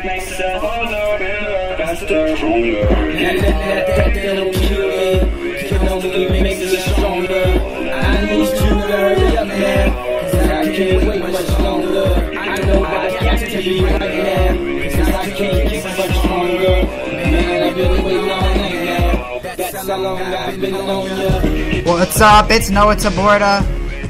myself harder, faster, stronger. That little cutie can only make us stronger. I need to hurry up now, 'cause I can't wait much longer. I know I got to be right now, 'cause I can't get much longer. Man, I've been waiting all night now. That's how long I've been on ya. What's up? It's Noah Taborda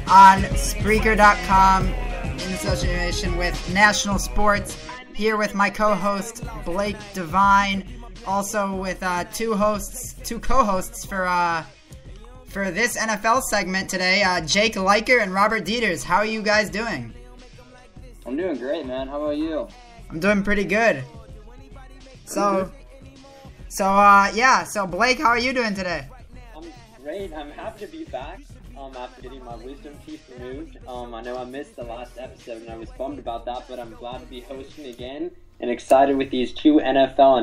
on Spreaker.com in association with National Sports. Here with my co-host Blake Devine, also with two co-hosts for this NFL segment today, Jake Liker and Robert Dieters. How are you guys doing? I'm doing great, man. How about you? I'm doing pretty good. So Blake, how are you doing today? I'm great. I'm happy to be back after getting my wisdom teeth removed. I know I missed the last episode and I was bummed about that, but I'm glad to be hosting again and excited with these two NFL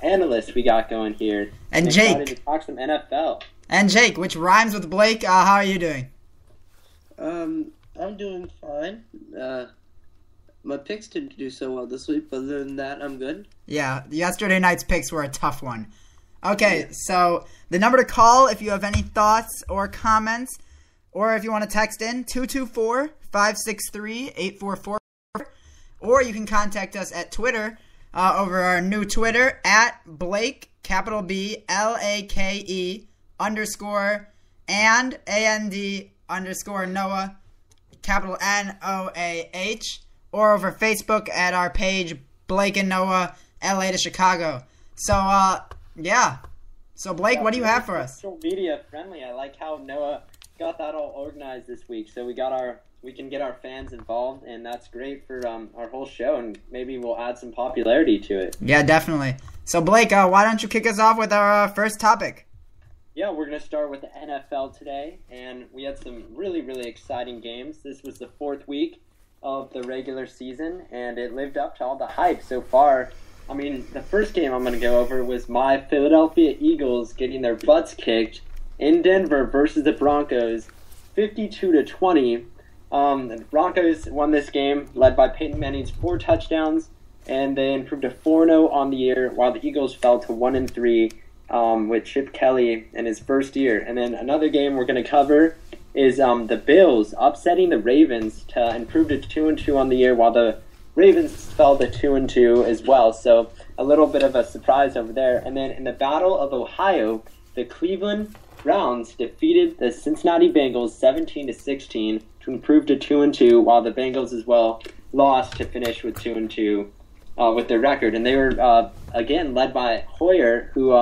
analysts we got going here. And Jake. Excited to talk some NFL. And Jake, which rhymes with Blake. How are you doing? I'm doing fine. My picks didn't do so well this week, but other than that, I'm good. Yeah, yesterday night's picks were a tough one. Okay, so the number to call if you have any thoughts or comments, or if you want to text in, 224-563-8444, or you can contact us at Twitter over our new Twitter, at Blake, capital B, L-A-K-E, _ and A-N-D _ Noah, capital N-O-A-H, or over Facebook at our page, Blake and Noah, LA to Chicago. So, yeah. So, Blake, what do you have for us? Social media friendly. I like how Noah got that all organized this week. So we can get our fans involved, and that's great for our whole show, and maybe we'll add some popularity to it. Yeah, definitely. So, Blake, why don't you kick us off with our first topic? Yeah, we're going to start with the NFL today, and we had some really, really exciting games. This was the fourth week of the regular season, and it lived up to all the hype so far. I mean, the first game I'm going to go over was my Philadelphia Eagles getting their butts kicked in Denver versus the Broncos, 52-20. The Broncos won this game, led by Peyton Manning's 4 touchdowns, and they improved to 4-0 on the year, while the Eagles fell to 1-3 with Chip Kelly in his first year. And then another game we're going to cover is the Bills upsetting the Ravens to improve to 2-2 on the year, while the Ravens fell to 2-2 as well. So a little bit of a surprise over there. And then in the Battle of Ohio, the Cleveland Browns defeated the Cincinnati Bengals 17-16 to improve to 2-2, while the Bengals as well lost to finish with 2-2 with their record. And they were again led by Hoyer, who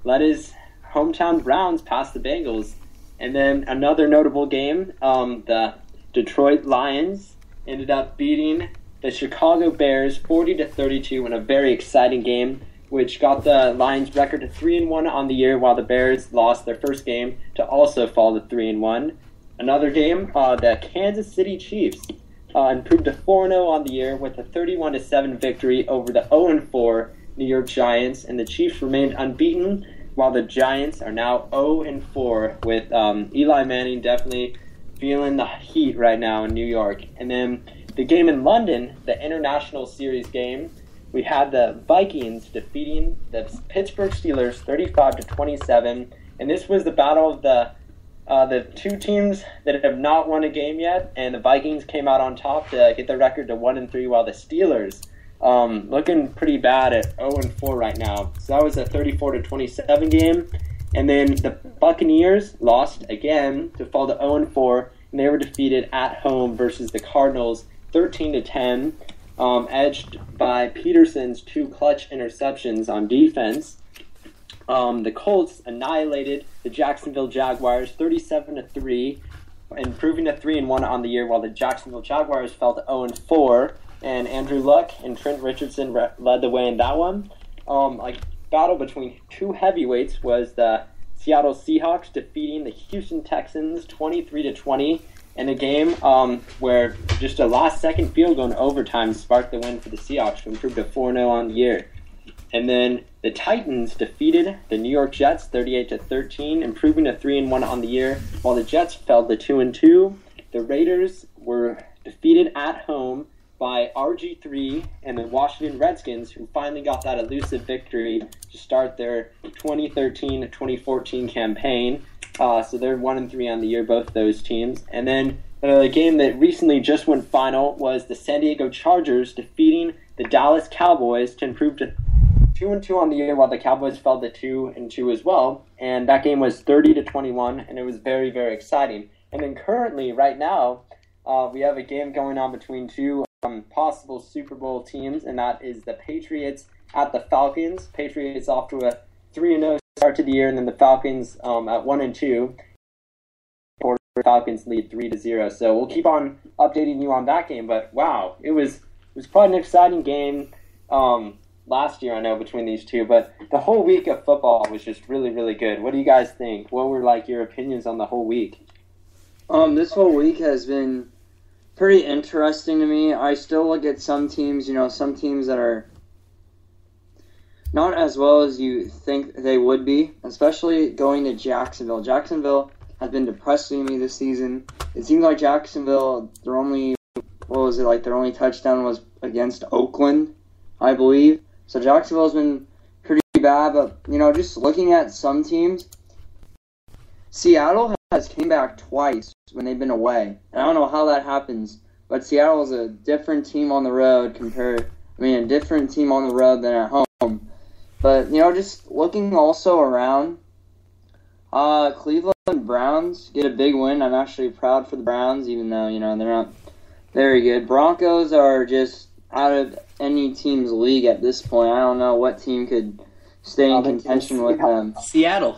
led his hometown Browns past the Bengals. And then another notable game, the Detroit Lions ended up beating the Chicago Bears 40-32 in a very exciting game, which got the Lions' record to 3-1 on the year, while the Bears lost their first game to also fall to 3-1. Another game, the Kansas City Chiefs improved to 4-0 on the year with a 31-7 victory over the 0-4 New York Giants, and the Chiefs remained unbeaten, while the Giants are now 0-4 with Eli Manning definitely feeling the heat right now in New York. And then the game in London, the International Series game, we had the Vikings defeating the Pittsburgh Steelers 35-27, and this was the battle of the two teams that have not won a game yet, and the Vikings came out on top to get their record to 1-3, while the Steelers looking pretty bad at 0-4 right now. So that was a 34-27 game, and then the Buccaneers lost again to fall to 0-4, and they were defeated at home versus the Cardinals 13-10, edged by Peterson's 2 clutch interceptions on defense. The Colts annihilated the Jacksonville Jaguars 37-3, improving to 3-1 on the year, while the Jacksonville Jaguars fell to 0-4, and Andrew Luck and Trent Richardson led the way in that one. Battle between two heavyweights was the Seattle Seahawks defeating the Houston Texans 23-20 in a game where just a last-second field goal in overtime sparked the win for the Seahawks to improve to 4-0 on the year. And then the Titans defeated the New York Jets 38-13, improving to 3-1 on the year, while the Jets fell to 2-2. The Raiders were defeated at home by RG3 and the Washington Redskins, who finally got that elusive victory to start their 2013-2014 campaign. So they're 1-3 on the year, both those teams. And then the game that recently just went final was the San Diego Chargers defeating the Dallas Cowboys to improve to 2-2 on the year, while the Cowboys fell to 2-2 as well. And that game was 30-21, and it was very, very exciting. And then currently, right now, we have a game going on between two possible Super Bowl teams, and that is the Patriots at the Falcons. Patriots off to a 3-0 start to the year, and then the Falcons at 1-2. Falcons lead 3-0. So we'll keep on updating you on that game. But wow, it was quite an exciting game last year, I know, between these two. But the whole week of football was just really, really good. What do you guys think? What were your opinions on the whole week? This whole week has been pretty interesting to me. I still look at some teams, some teams that are not as well as you think they would be, especially going to Jacksonville. Jacksonville has been depressing me this season. It seems like Jacksonville, their only touchdown was against Oakland, I believe. So Jacksonville has been pretty bad, but, just looking at some teams, Seattle has came back twice when they've been away. And I don't know how that happens, but Seattle is a different team on the road a different team on the road than at home. But, just looking also around, Cleveland Browns get a big win. I'm actually proud for the Browns, even though, they're not very good. Broncos are just out of any team's league at this point. I don't know what team could stay in contention with them. Seattle.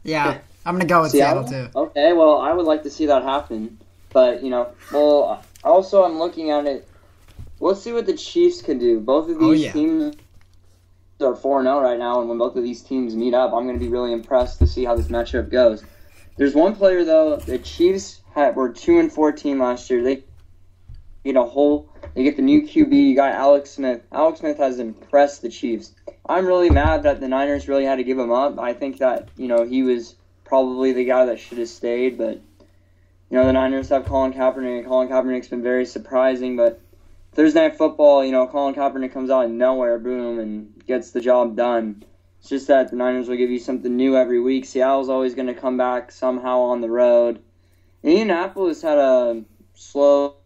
Yeah, I'm going to go with Seattle too. Okay, well, I would like to see that happen. But, also I'm looking at it. Let's see what the Chiefs can do. Both of these teams are 4-0 right now, and when both of these teams meet up, I'm going to be really impressed to see how this matchup goes. There's one player, though. The Chiefs were 2-4 team last year. They get the new QB. You got Alex Smith. Alex Smith has impressed the Chiefs. I'm really mad that the Niners really had to give him up. I think that, he was probably the guy that should have stayed, but, the Niners have Colin Kaepernick. Colin Kaepernick's been very surprising, but Thursday Night Football, Colin Kaepernick comes out of nowhere, boom, and gets the job done. It's just that the Niners will give you something new every week. Seattle's always going to come back somehow on the road. Indianapolis had a slow,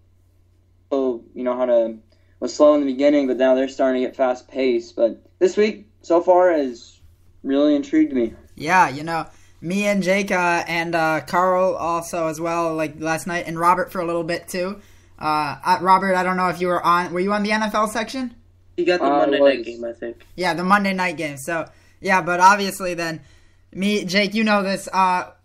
was slow in the beginning, but now they're starting to get fast-paced. But this week, so far, has really intrigued me. Yeah, me and Jake and Carl also as well, last night, and Robert for a little bit too. Robert, I don't know if you were on. Were you on the NFL section? You got the Monday night game, I think. Yeah, the Monday night game. So, yeah, but obviously then, Jake, you know this.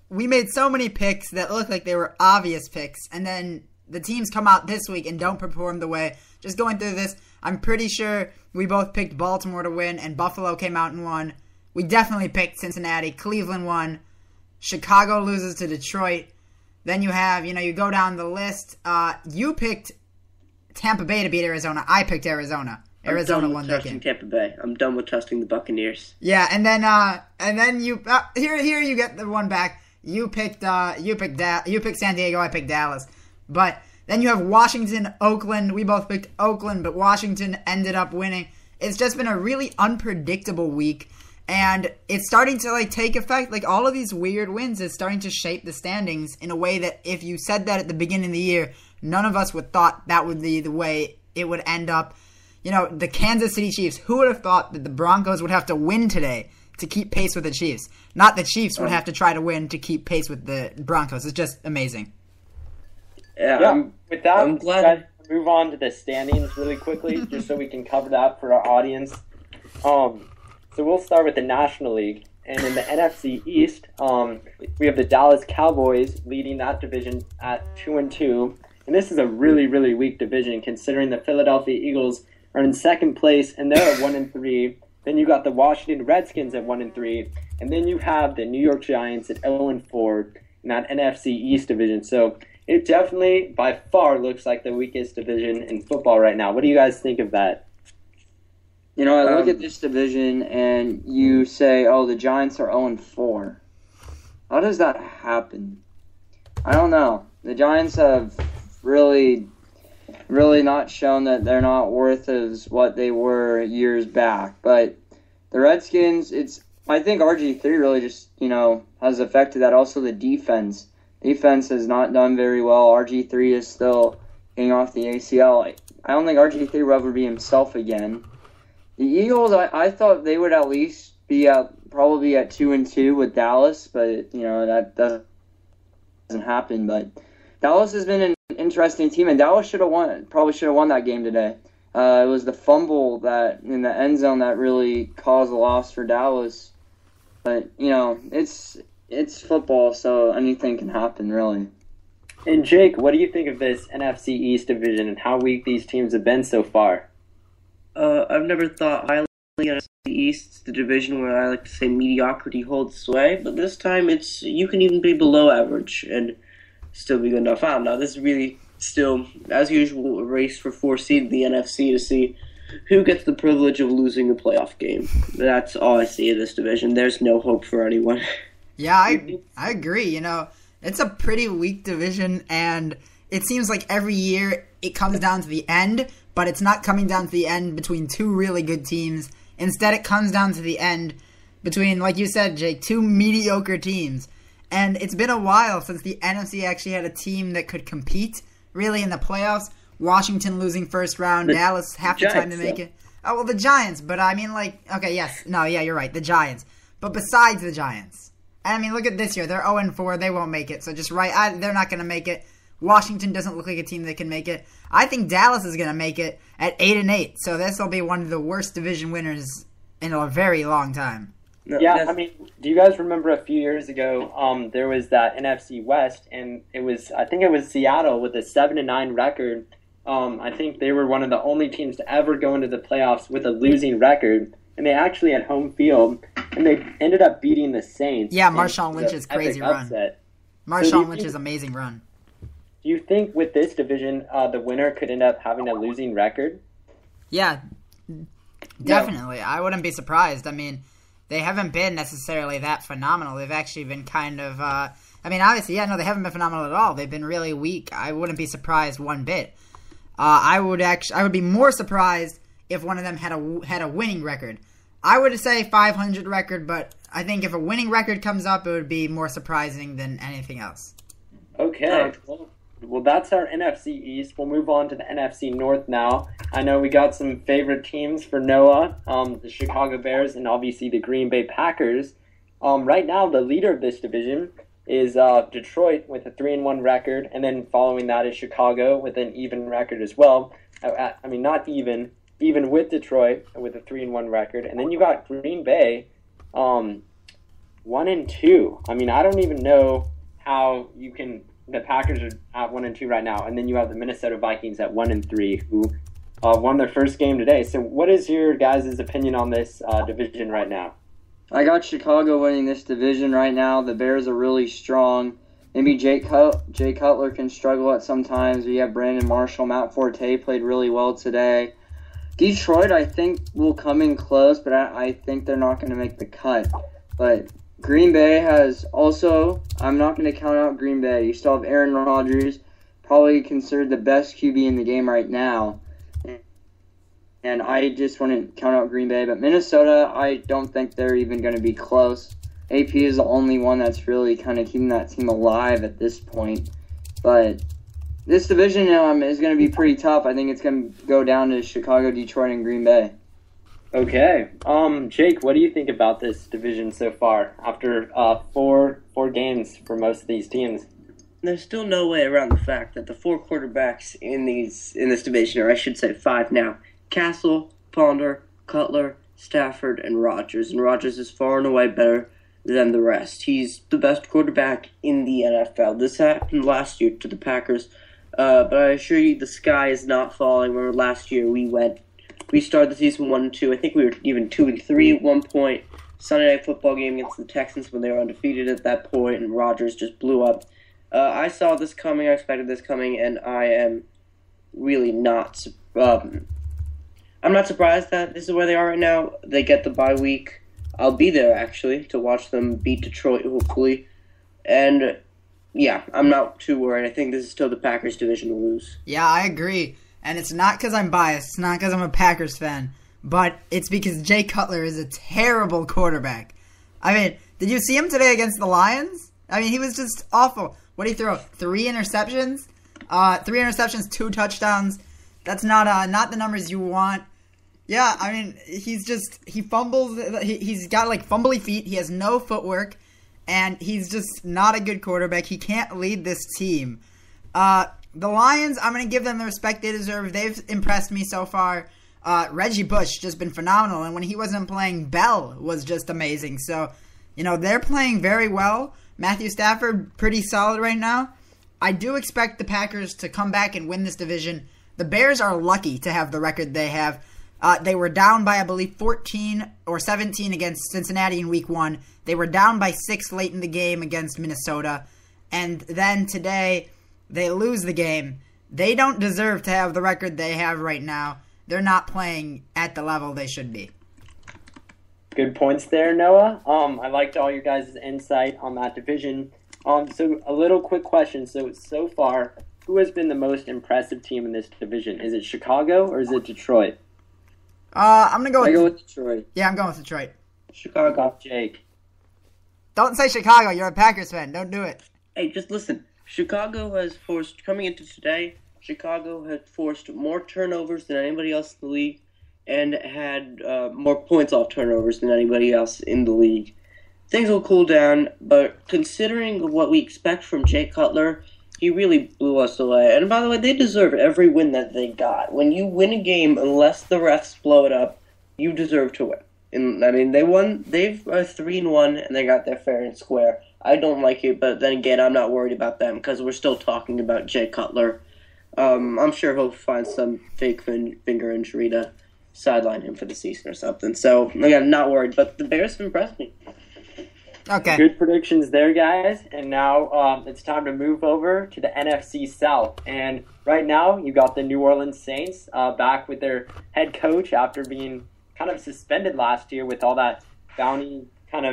We made so many picks that looked like they were obvious picks, and then the teams come out this week and don't perform the way. Just going through this, I'm pretty sure we both picked Baltimore to win, and Buffalo came out and won. We definitely picked Cincinnati. Cleveland won. Chicago loses to Detroit. Then you have, you go down the list. You picked Tampa Bay to beat Arizona. I picked Arizona. Arizona won that game. Tampa Bay. I'm done with trusting the Buccaneers. Yeah, and then you here you get the one back. You picked San Diego. I picked Dallas. But then you have Washington, Oakland. We both picked Oakland, but Washington ended up winning. It's just been a really unpredictable week. And it's starting to take effect. All of these weird wins is starting to shape the standings in a way that if you said that at the beginning of the year, none of us would thought that would be the way it would end up. The Kansas City Chiefs, who would have thought that the Broncos would have to win today to keep pace with the Chiefs? Not the Chiefs would have to try to win to keep pace with the Broncos. It's just amazing. Yeah, with that, I'm glad to move on to the standings really quickly, just so we can cover that for our audience. So we'll start with the National League. And in the NFC East, we have the Dallas Cowboys leading that division at 2-2. And this is a really, really weak division considering the Philadelphia Eagles are in second place and they're at 1-3. Then you got the Washington Redskins at 1-3. And then you have the New York Giants at 0-4 in that NFC East division. So it definitely, by far, looks like the weakest division in football right now. What do you guys think of that? I look at this division and you say, the Giants are 0-4. How does that happen? I don't know. The Giants have really really not shown that they're not worth as what they were years back. But the Redskins, I think RG3 really just, has affected that. Also the defense. Defense has not done very well. RG3 is still getting off the ACL. I don't think RG3 will ever be himself again. The Eagles, I thought they would at least be probably at 2-2 with Dallas, but that doesn't happen. But Dallas has been an interesting team, and Dallas probably should have won that game today. It was the fumble that in the end zone that really caused a loss for Dallas. But it's football, so anything can happen, really. And Jake, what do you think of this NFC East division and how weak these teams have been so far? I've never thought highly of NFC East, the division where I like to say mediocrity holds sway, but this time you can even be below average and still be good enough. I don't know. This is really still, as usual, a race for 4 seed in the NFC to see who gets the privilege of losing a playoff game. That's all I see in this division. There's no hope for anyone. Yeah, I agree. It's a pretty weak division, and it seems like every year it comes down to the end, but it's not coming down to the end between two really good teams. Instead, it comes down to the end between, like you said, Jake, two mediocre teams. And it's been a while since the NFC actually had a team that could compete, really, in the playoffs. Washington losing first round, Dallas half the time to make it. Oh, well, the Giants, but I mean, you're right, the Giants. But besides the Giants. And I mean, look at this year. They're 0-4. They won't make it. So just they're not going to make it. Washington doesn't look like a team that can make it. I think Dallas is going to make it at 8-8. So this will be one of the worst division winners in a very long time. Yeah, I mean, do you guys remember a few years ago, there was that NFC West, and I think it was Seattle with a 7-9 record. I think they were one of the only teams to ever go into the playoffs with a losing record, and they actually had home field, and they ended up beating the Saints. Yeah, Marshawn Lynch's crazy run. Marshawn Lynch's amazing run. Do you think with this division, the winner could end up having a losing record? Yeah, definitely. No. I wouldn't be surprised. I mean, they haven't been necessarily that phenomenal. They've actually been kind of, obviously, they haven't been phenomenal at all. They've been really weak. I wouldn't be surprised one bit. I would be more surprised if one of them had a winning record. I would say 500 record, but I think if a winning record comes up, it would be more surprising than anything else. Okay. Well, that's our NFC East. We'll move on to the NFC North now. I know we got some favorite teams for Noah, the Chicago Bears, and obviously the Green Bay Packers. Right now, the leader of this division is Detroit with a 3-1 record, and then following that is Chicago with an even record as well. Not even with Detroit with a 3-1 record, and then you got Green Bay, 1-2. I mean, I don't even know how you can. The Packers are at 1-2 right now, and then you have the Minnesota Vikings at 1-3, who won their first game today. So, what is your guys' opinion on this division right now? I got Chicago winning this division right now. The Bears are really strong. Maybe Jay Cutler can struggle at some times. We have Brandon Marshall. Matt Forte played really well today. Detroit, I think, will come in close, but I think they're not going to make the cut. But Green Bay has also, I'm not going to count out Green Bay. You still have Aaron Rodgers, probably considered the best QB in the game right now. And I just wouldn't count out Green Bay. But Minnesota, I don't think they're even going to be close. AP is the only one that's really kind of keeping that team alive at this point. But this division is going to be pretty tough. I think it's going to go down to Chicago, Detroit, and Green Bay. Okay. Jake, what do you think about this division so far after four games for most of these teams? There's still no way around the fact that the 4 quarterbacks in this division, or I should say 5 now, Castle, Ponder, Cutler, Stafford, and Rodgers. And Rodgers is far and away better than the rest. He's the best quarterback in the NFL. This happened last year to the Packers, but I assure you the sky is not falling. Remember last year we started the season 1-2. I think we were even 2-3 at one point. Sunday Night Football game against the Texans when they were undefeated at that point, and Rodgers just blew up. I saw this coming. I expected this coming, and I am really not. I'm not surprised that this is where they are right now. They get the bye week. I'll be there actually to watch them beat Detroit, hopefully. And yeah, I'm not too worried. I think this is still the Packers division to lose. Yeah, I agree. and it's not because I'm biased. It's not because I'm a Packers fan, but it's because Jay Cutler is a terrible quarterback. I mean, did you see him today against the Lions? I mean, he was just awful. What did he throw? 3 interceptions? 3 interceptions, 2 touchdowns. That's not the numbers you want. Yeah, I mean, he fumbles. He's got like fumbly feet. He has no footwork, and he's just not a good quarterback. He can't lead this team. The Lions, I'm going to give them the respect they deserve. They've impressed me so far. Reggie Bush just been phenomenal, and when he wasn't playing, Bell was just amazing. So, they're playing very well. Matthew Stafford, pretty solid right now. I do expect the Packers to come back and win this division. The Bears are lucky to have the record they have. They were down by, I believe, 14 or 17 against Cincinnati in Week 1. They were down by 6 late in the game against Minnesota. And then today, they lose the game. They don't deserve to have the record they have right now. They're not playing at the level they should be. Good points there, Noah. I liked all your guys' insight on that division. So a little quick question. So far, who has been the most impressive team in this division? Is it Chicago or is it Detroit? I'm going to go with Detroit. Yeah, I'm going with Detroit. Chicago. Jake. Don't say Chicago. You're a Packers fan. Don't do it. Hey, just listen. Chicago has forced, coming into today, Chicago had forced more turnovers than anybody else in the league and had more points off turnovers than anybody else in the league. Things will cool down, but considering what we expect from Jay Cutler, he really blew us away. And by the way, they deserve every win that they got. When you win a game, unless the refs blow it up, you deserve to win. And I mean, they won. They've 3-1, and they got their fair and square. I don't like it, but then again, I'm not worried about them because we're still talking about Jay Cutler. I'm sure he'll find some fake finger injury to sideline him for the season or something. So again, not worried. But the Bears have impressed me. Okay. Good predictions there, guys. And now it's time to move over to the NFC South. And right now, you got the New Orleans Saints back with their head coach after being kind of suspended last year with all that bounty kind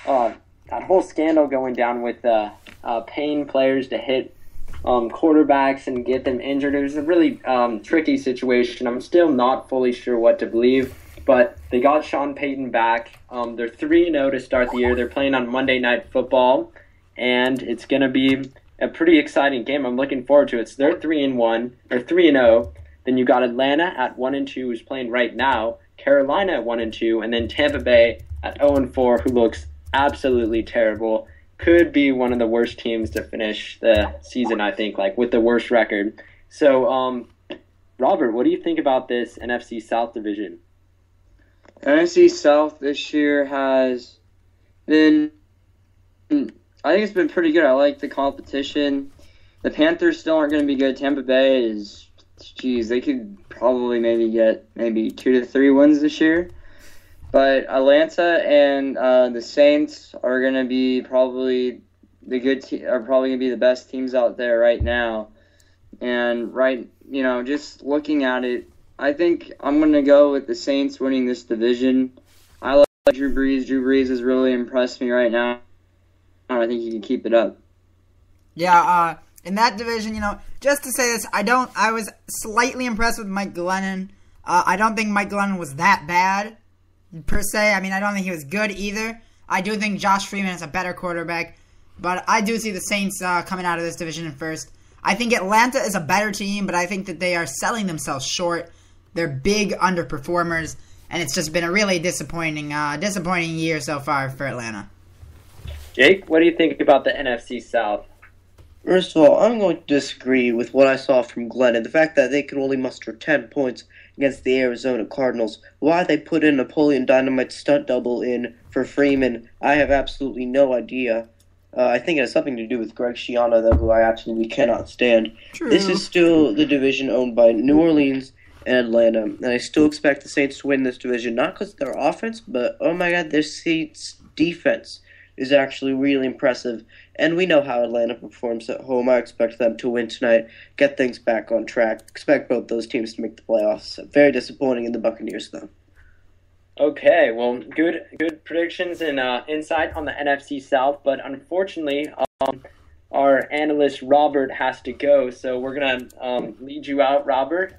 of that whole scandal going down with paying players to hit quarterbacks and get them injured. It was a really tricky situation. I'm still not fully sure what to believe. But they got Sean Payton back. They're 3-0 to start the year. They're playing on Monday Night Football, and it's going to be a pretty exciting game. I'm looking forward to it. So they're 3-1 or 3-0. Then you got Atlanta at 1-2, who's playing right now. Carolina at 1-2, and then Tampa Bay at 0-4, who looks absolutely terrible. Could be one of the worst teams to finish the season, I think, like with the worst record. So, Robert, what do you think about this NFC South division? NFC South this year has been, I think it's been pretty good. I like the competition. The Panthers still aren't going to be good. Tampa Bay is, they could probably get 2 to 3 wins this year. But Atlanta and the Saints are going to be probably going to be the best teams out there right now. And just looking at it, I think I'm going to go with the Saints winning this division. I like Drew Brees. Drew Brees has really impressed me right now. I think he can keep it up. Yeah, in that division, just to say this, I was slightly impressed with Mike Glennon. I don't think Mike Glennon was that bad, per se. I mean, I don't think he was good either. I do think Josh Freeman is a better quarterback, but I do see the Saints coming out of this division in first. I think Atlanta is a better team, but I think that they are selling themselves short. They're big underperformers, and it's just been a really disappointing year so far for Atlanta. Jake, what do you think about the NFC South? First of all, I'm going to disagree with what I saw from Glennon. The fact that they could only muster 10 points against the Arizona Cardinals. Why they put in Napoleon Dynamite stunt double in for Freeman, I have absolutely no idea. I think it has something to do with Greg Schiano, though, who I absolutely cannot stand. True. This is still the division owned by New Orleans and Atlanta, and I still expect the Saints to win this division, not because of their offense, but, oh my god, their Saints' defense is actually really impressive, and we know how Atlanta performs at home. I expect them to win tonight, get things back on track, expect both those teams to make the playoffs. Very disappointing in the Buccaneers, though. Okay, well, good predictions and insight on the NFC South, but unfortunately, our analyst Robert has to go, so we're gonna lead you out, Robert.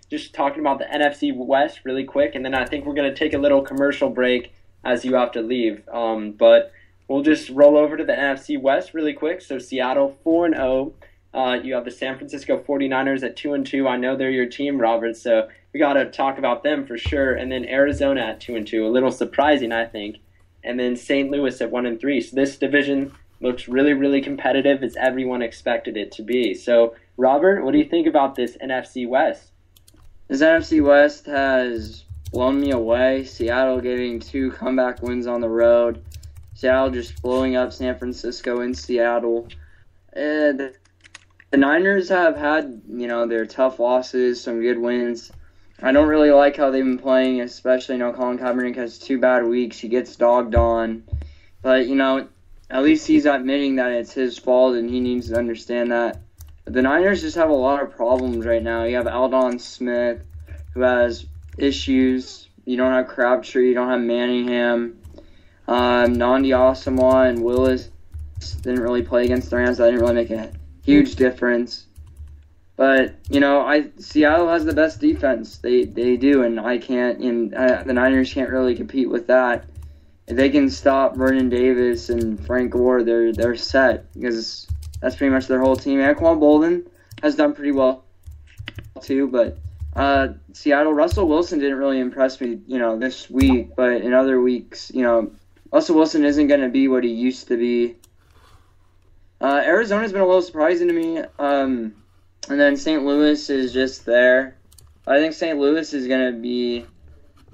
Just talking about the NFC West really quick, and then I think we're gonna take a little commercial break as you have to leave. But we'll just roll over to the NFC West really quick. So Seattle 4-0. You have the San Francisco 49ers at 2-2. I know they're your team, Robert, so we got to talk about them for sure. And then Arizona at 2-2, a little surprising, I think. And then St. Louis at 1-3. So this division looks really, really competitive as everyone expected it to be. So, Robert, what do you think about this NFC West? This NFC West has blown me away. Seattle getting 2 comeback wins on the road. Seattle just blowing up San Francisco in Seattle. The Niners have had, their tough losses, some good wins. I don't really like how they've been playing, especially, Colin Kaepernick has 2 bad weeks. He gets dogged on. But, at least he's admitting that it's his fault, and he needs to understand that. But the Niners just have a lot of problems right now. You have Aldon Smith, who has issues. You don't have Crabtree. You don't have Manningham. Nandi Asamoah and Willis didn't really play against the Rams. That didn't really make a huge difference. But, Seattle has the best defense. They do, and the Niners can't really compete with that. If they can stop Vernon Davis and Frank Gore, they're set, because that's pretty much their whole team. Anquan Bolden has done pretty well too, but Seattle, Russell Wilson didn't really impress me, this week, but in other weeks, Russell Wilson isn't going to be what he used to be. Arizona's been a little surprising to me, and then St. Louis is just there. I think St. Louis is going to be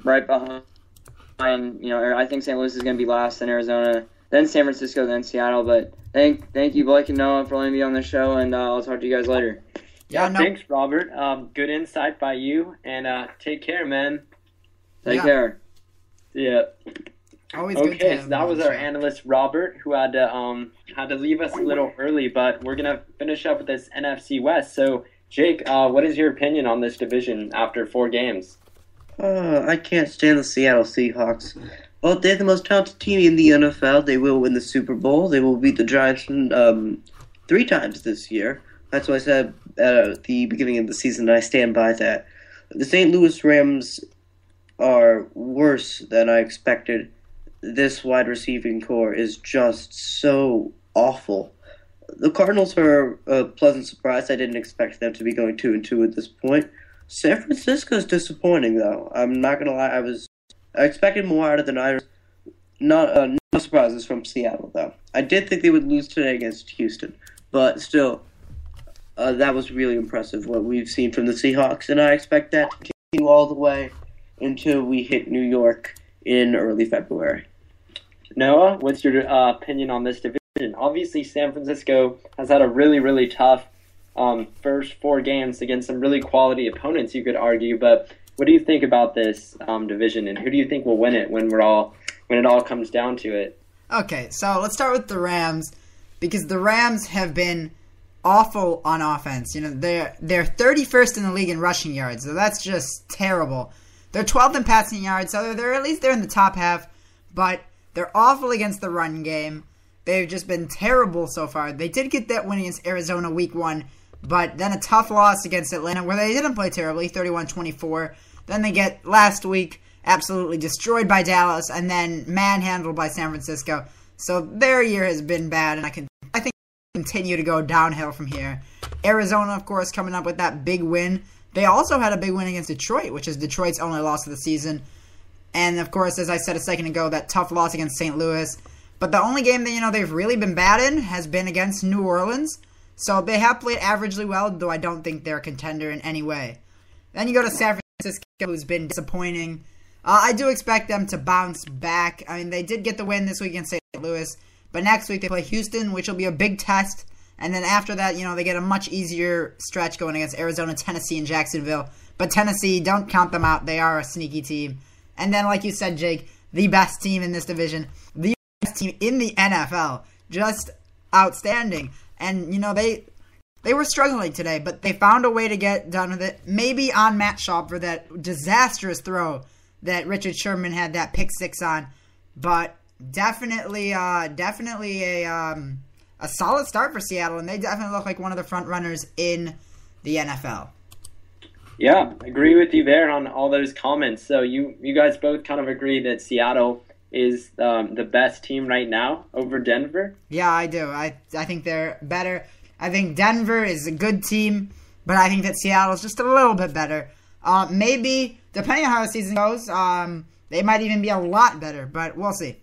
right behind. I think St. Louis is going to be last, then Arizona, then San Francisco, then Seattle. But thank you, Blake and Noah, for letting me on the show, and I'll talk to you guys later. Yeah, thanks, Robert. Good insight by you, and take care, man. Take care. Yeah. Always good to have so that was our analyst Robert, who had to leave us a little early, but we're gonna finish up with this NFC West. So, Jake, what is your opinion on this division after 4 games? I can't stand the Seattle Seahawks. Well, they're the most talented team in the NFL. They will win the Super Bowl. They will beat the Giants 3 times this year. That's what I said at the beginning of the season, and I stand by that. The St. Louis Rams are worse than I expected. This wide receiving core is just so awful. The Cardinals are a pleasant surprise. I didn't expect them to be going 2-2 at this point. San Francisco's disappointing, though. I'm not going to lie. I expected more out of the Niners. No surprises from Seattle, though. I did think they would lose today against Houston. But still, that was really impressive, what we've seen from the Seahawks. And I expect that to continue all the way until we hit New York in early February. Noah, what's your opinion on this division? Obviously, San Francisco has had a really, really tough first 4 games against some really quality opponents, you could argue. But what do you think about this division, and who do you think will win it when it all comes down to it? Okay, so let's start with the Rams, because the Rams have been awful on offense. They're 31st in the league in rushing yards, so that's just terrible. They're 12th in passing yards, so they're at least in the top half, but they're awful against the run game. They've just been terrible so far. They did get that win against Arizona week 1, but then a tough loss against Atlanta where they didn't play terribly, 31-24. Then they get last week absolutely destroyed by Dallas and then manhandled by San Francisco. So their year has been bad, and I think continue to go downhill from here. Arizona, of course, coming up with that big win. They also had a big win against Detroit, which is Detroit's only loss of the season. And, of course, as I said a second ago, that tough loss against St. Louis. But the only game that, they've really been bad in has been against New Orleans. So they have played averagely well, though I don't think they're a contender in any way. Then you go to San Francisco, who's been disappointing. I do expect them to bounce back. I mean, they did get the win this week against St. Louis. But next week they play Houston, which will be a big test. And then after that, they get a much easier stretch going against Arizona, Tennessee, and Jacksonville. But Tennessee, don't count them out. They are a sneaky team. And then, like you said, Jake, the best team in this division. The best team in the NFL. Just outstanding. And, they were struggling today, but they found a way to get done with it. Maybe on Matt Schaub for that disastrous throw that Richard Sherman had that pick 6 on. But definitely a a solid start for Seattle, and they definitely look like one of the front runners in the NFL. Yeah, agree with you there on all those comments. So you guys both kind of agree that Seattle is the best team right now over Denver? Yeah, I do. I think they're better. I think Denver is a good team, but I think that Seattle is just a little bit better. Maybe, depending on how the season goes, they might even be a lot better, but we'll see.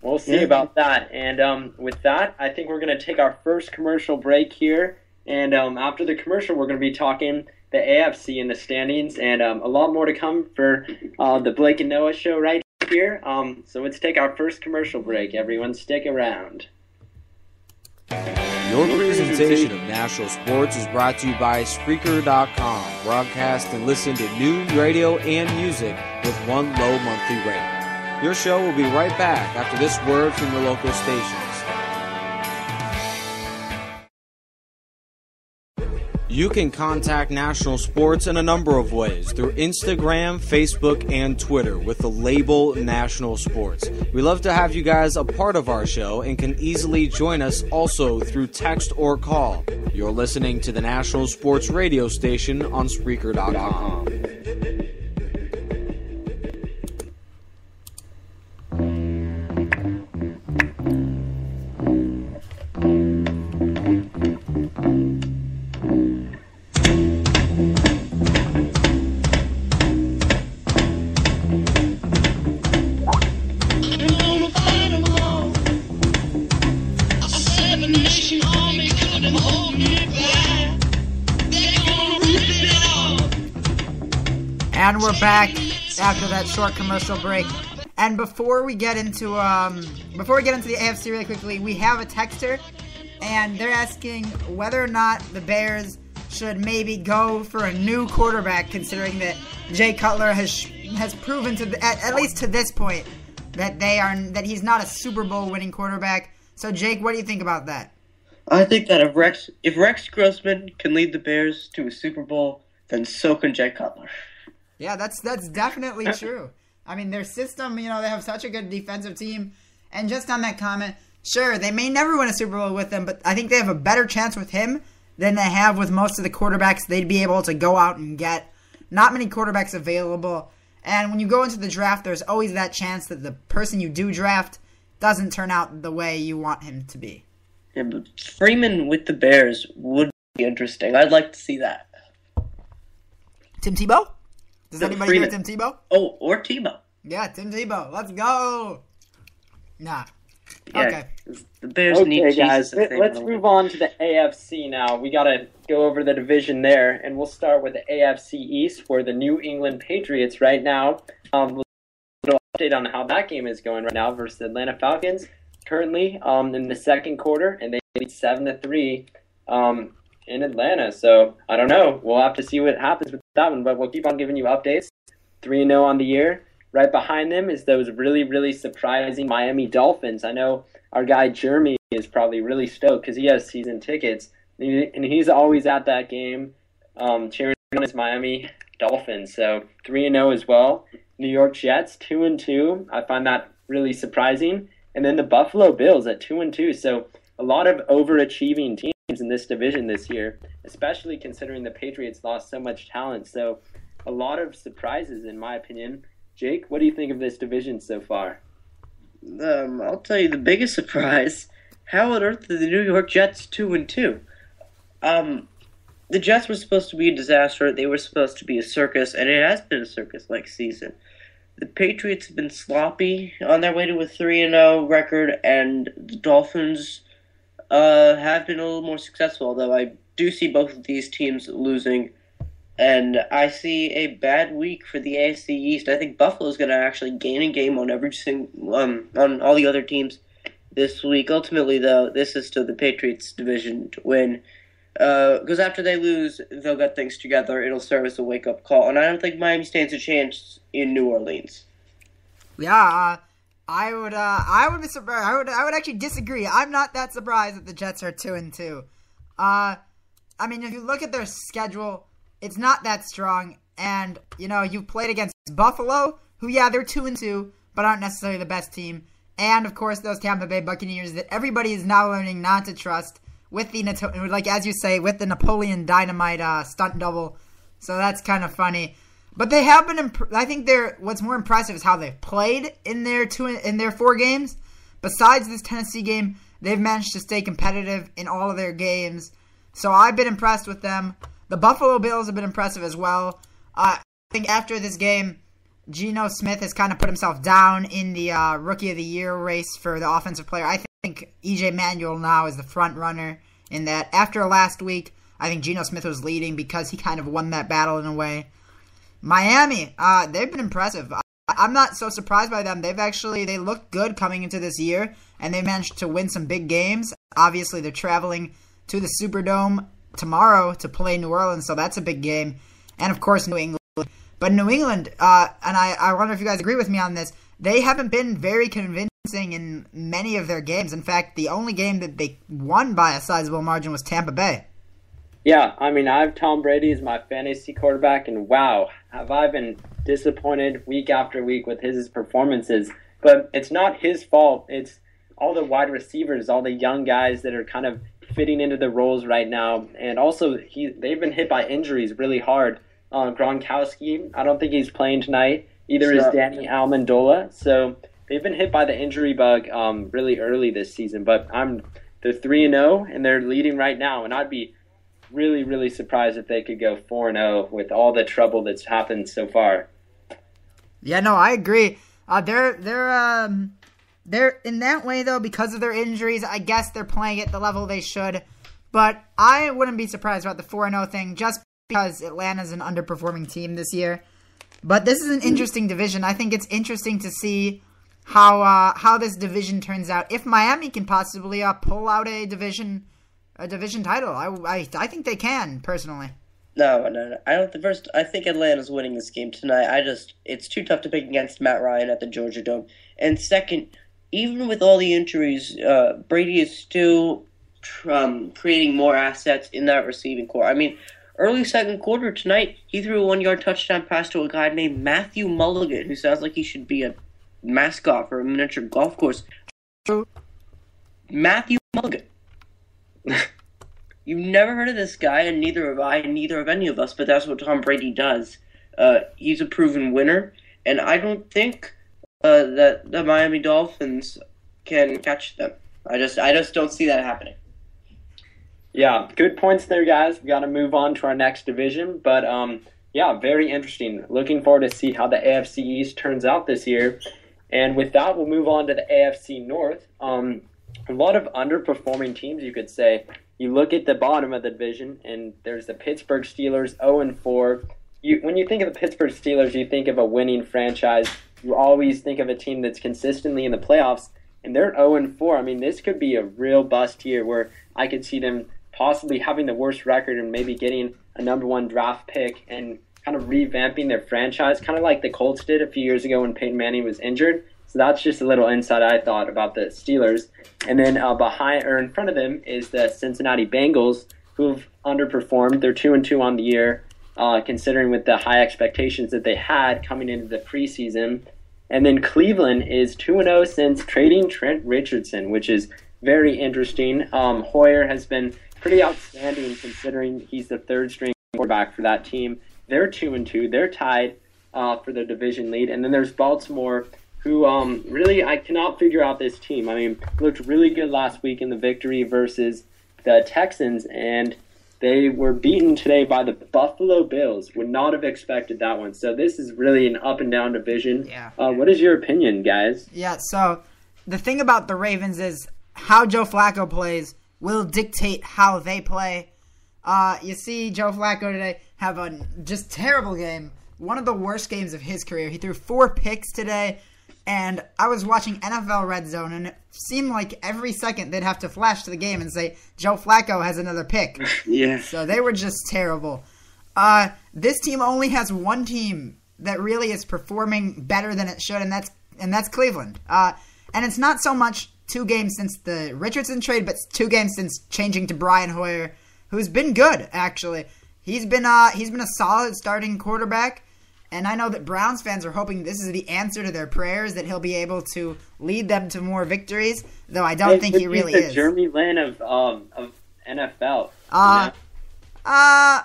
We'll see about that. And with that, I think we're going to take our first commercial break here. And after the commercial, we're going to be talking the AFC in the standings, and a lot more to come for the Blake and Noah show right here. So let's take our first commercial break. Everyone stick around. Your presentation of national sports is brought to you by Spreaker.com. Broadcast and listen to news, radio, and music with one low monthly rate. Your show will be right back after this word from your local stations. You can contact National Sports in a number of ways, through Instagram, Facebook, and Twitter with the label National Sports. We love to have you guys a part of our show and can easily join us also through text or call. You're listening to the National Sports radio station on Spreaker.com. And we're back after that short commercial break. And before we get into the AFC really quickly, we have a texter, and they're asking whether or not the Bears should maybe go for a new quarterback, considering that Jay Cutler has proven at least to this point that he's not a Super Bowl winning quarterback. So Jake, what do you think about that? I think that if Rex Grossman can lead the Bears to a Super Bowl, then so can Jay Cutler. Yeah, that's definitely true. I mean, their system, they have such a good defensive team. And just on that comment, sure, they may never win a Super Bowl with him, but I think they have a better chance with him than they have with most of the quarterbacks they'd be able to go out and get. Not many quarterbacks available. And when you go into the draft, there's always that chance that the person you do draft doesn't turn out the way you want him to be. Yeah, but Freeman with the Bears would be interesting. I'd like to see that. Tim Tebow? Does anybody Freeman. hear Tim Tebow? Oh, or Tebow. Yeah, Tim Tebow. Let's go. Nah. Yeah, Okay. the Bears need Jesus. Guys, let's move on to the AFC now. We got to go over the division there, and we'll start with the AFC East, where the New England Patriots right now. We'll do an update on how that game is going right now versus the Atlanta Falcons. Currently, in the second quarter, and they lead 7-3 in Atlanta. So I don't know. We'll have to see what happens with that one, but we'll keep on giving you updates. 3-0 on the year. Right behind them is those really, really surprising Miami Dolphins. I know our guy Jeremy is probably really stoked because he has season tickets, and he's always at that game cheering on his Miami Dolphins. So 3-0 as well. New York Jets 2-2. I find that really surprising. And then the Buffalo Bills at 2-2. So a lot of overachieving teams in this division this year, especially considering the Patriots lost so much talent. So a lot of surprises, in my opinion. Jake, what do you think of this division so far? I'll tell you the biggest surprise. How on earth are the New York Jets 2-2? The Jets were supposed to be a disaster. They were supposed to be a circus, and it has been a circus-like season. The Patriots have been sloppy on their way to a 3-0 record, and the Dolphins have been a little more successful, although I do see both of these teams losing. And I see a bad week for the AFC East. I think Buffalo's going to actually gain a game on on all the other teams this week. Ultimately, though, this is still the Patriots' division to win. Because after they lose, they'll get things together. It'll serve as a wake-up call. And I don't think Miami stands a chance in New Orleans. Yeah, I would be surprised. I would actually disagree. I'm not that surprised that the Jets are 2-2. I mean, if you look at their schedule, it's not that strong, and, you've played against Buffalo, who, yeah, they're 2-2, but aren't necessarily the best team, and of course those Tampa Bay Buccaneers that everybody is now learning not to trust with the, like as you say, with the Napoleon Dynamite stunt double. So that's kind of funny. But they have been. I think what's more impressive is how they've played in their 4 games. Besides this Tennessee game, they've managed to stay competitive in all of their games. So I've been impressed with them. The Buffalo Bills have been impressive as well. I think after this game, Geno Smith has kind of put himself down in the Rookie of the Year race for the offensive player. I think E.J. Manuel now is the front runner in that. After last week, I think Geno Smith was leading because he kind of won that battle in a way. Miami, they've been impressive. I'm not so surprised by them. They looked good coming into this year, and they managed to win some big games. Obviously, they're traveling to the Superdome tomorrow to play New Orleans, so that's a big game. And, of course, New England. But New England, and I wonder if you guys agree with me on this, they haven't been very convincing in many of their games. In fact, the only game that they won by a sizable margin was Tampa Bay. Yeah, I mean, I have Tom Brady as my fantasy quarterback, and wow, have I been disappointed week after week with his performances. But it's not his fault. It's all the wide receivers, all the young guys that are kind of fitting into the roles right now. And also, they've been hit by injuries really hard. Gronkowski, I don't think he's playing tonight. Either is Danny Amendola. So they've been hit by the injury bug really early this season. But they're 3-0, and they're leading right now. And I'd be really, really surprised if they could go 4-0 with all the trouble that's happened so far. Yeah, no, I agree. They're in that way, though, because of their injuries. I guess they're playing at the level they should. But I wouldn't be surprised about the 4-0 thing just because Atlanta's an underperforming team this year. But this is an interesting division. I think it's interesting to see how this division turns out. If Miami can possibly pull out a division title, I think they can, personally. No. I think Atlanta's winning this game tonight. It's too tough to pick against Matt Ryan at the Georgia Dome. And second, even with all the injuries, Brady is still creating more assets in that receiving core. I mean, early second quarter tonight, he threw a 1-yard touchdown pass to a guy named Matthew Mulligan, who sounds like he should be a mascot for a miniature golf course. Matthew Mulligan. You've never heard of this guy, and neither have I, and neither have any of us, but that's what Tom Brady does. He's a proven winner, and I don't think that the Miami Dolphins can catch them. I just don't see that happening. Yeah, good points there, guys. We got to move on to our next division, but yeah, very interesting. Looking forward to see how the AFC East turns out this year. And with that, we'll move on to the AFC North. A lot of underperforming teams, you could say. You look at the bottom of the division, and there's the Pittsburgh Steelers, 0-4. When you think of the Pittsburgh Steelers, you think of a winning franchise. You always think of a team that's consistently in the playoffs, and they're 0-4. I mean, this could be a real bust year where I could see them possibly having the worst record and maybe getting a number 1 draft pick and kind of revamping their franchise, kind of like the Colts did a few years ago when Peyton Manning was injured. So that's just a little insight I thought about the Steelers. And then in front of them is the Cincinnati Bengals, who've underperformed. They're 2-2 on the year, considering with the high expectations that they had coming into the preseason. And then Cleveland is 2-0 since trading Trent Richardson, which is very interesting. Hoyer has been pretty outstanding considering he's the third-string quarterback for that team. They're 2-2. They're tied for the division lead. And then there's Baltimore, who really, I cannot figure out this team. I mean, looked really good last week in the victory versus the Texans, and they were beaten today by the Buffalo Bills. Would not have expected that one. So this is really an up-and-down division. Yeah. What is your opinion, guys? Yeah, so the thing about the Ravens is how Joe Flacco plays will dictate how they play. You see Joe Flacco today have a just terrible game. One of the worst games of his career. He threw 4 picks today. And I was watching NFL Red Zone, and it seemed like every second they'd have to flash to the game and say, Joe Flacco has another pick. Yeah. So they were just terrible. This team only has one team that really is performing better than it should, and that's Cleveland. And it's not so much 2 games since the Richardson trade, but 2 games since changing to Brian Hoyer, who's been good, actually. He's been a solid starting quarterback. And I know that Browns fans are hoping this is the answer to their prayers, that he'll be able to lead them to more victories, though I don't think he really is. Jeremy Lin of NFL. I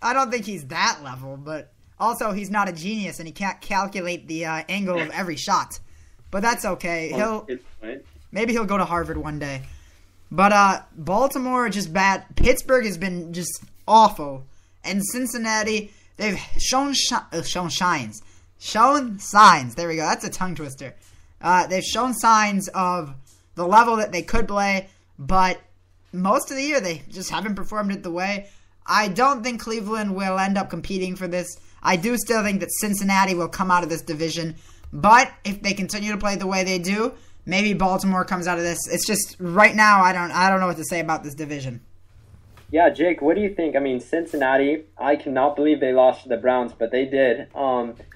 don't think he's that level, but also he's not a genius and he can't calculate the angle of every shot. But that's okay. Maybe he'll go to Harvard one day. But Baltimore just bad. Pittsburgh has been just awful, and Cincinnati, they've shown signs. There we go. That's a tongue twister. They've shown signs of the level that they could play, but most of the year they just haven't performed it the way. I don't think Cleveland will end up competing for this. I do still think that Cincinnati will come out of this division, but if they continue to play the way they do, maybe Baltimore comes out of this. It's just right now I don't know what to say about this division. Yeah, Jake, what do you think? I mean, Cincinnati, I cannot believe they lost to the Browns, but they did.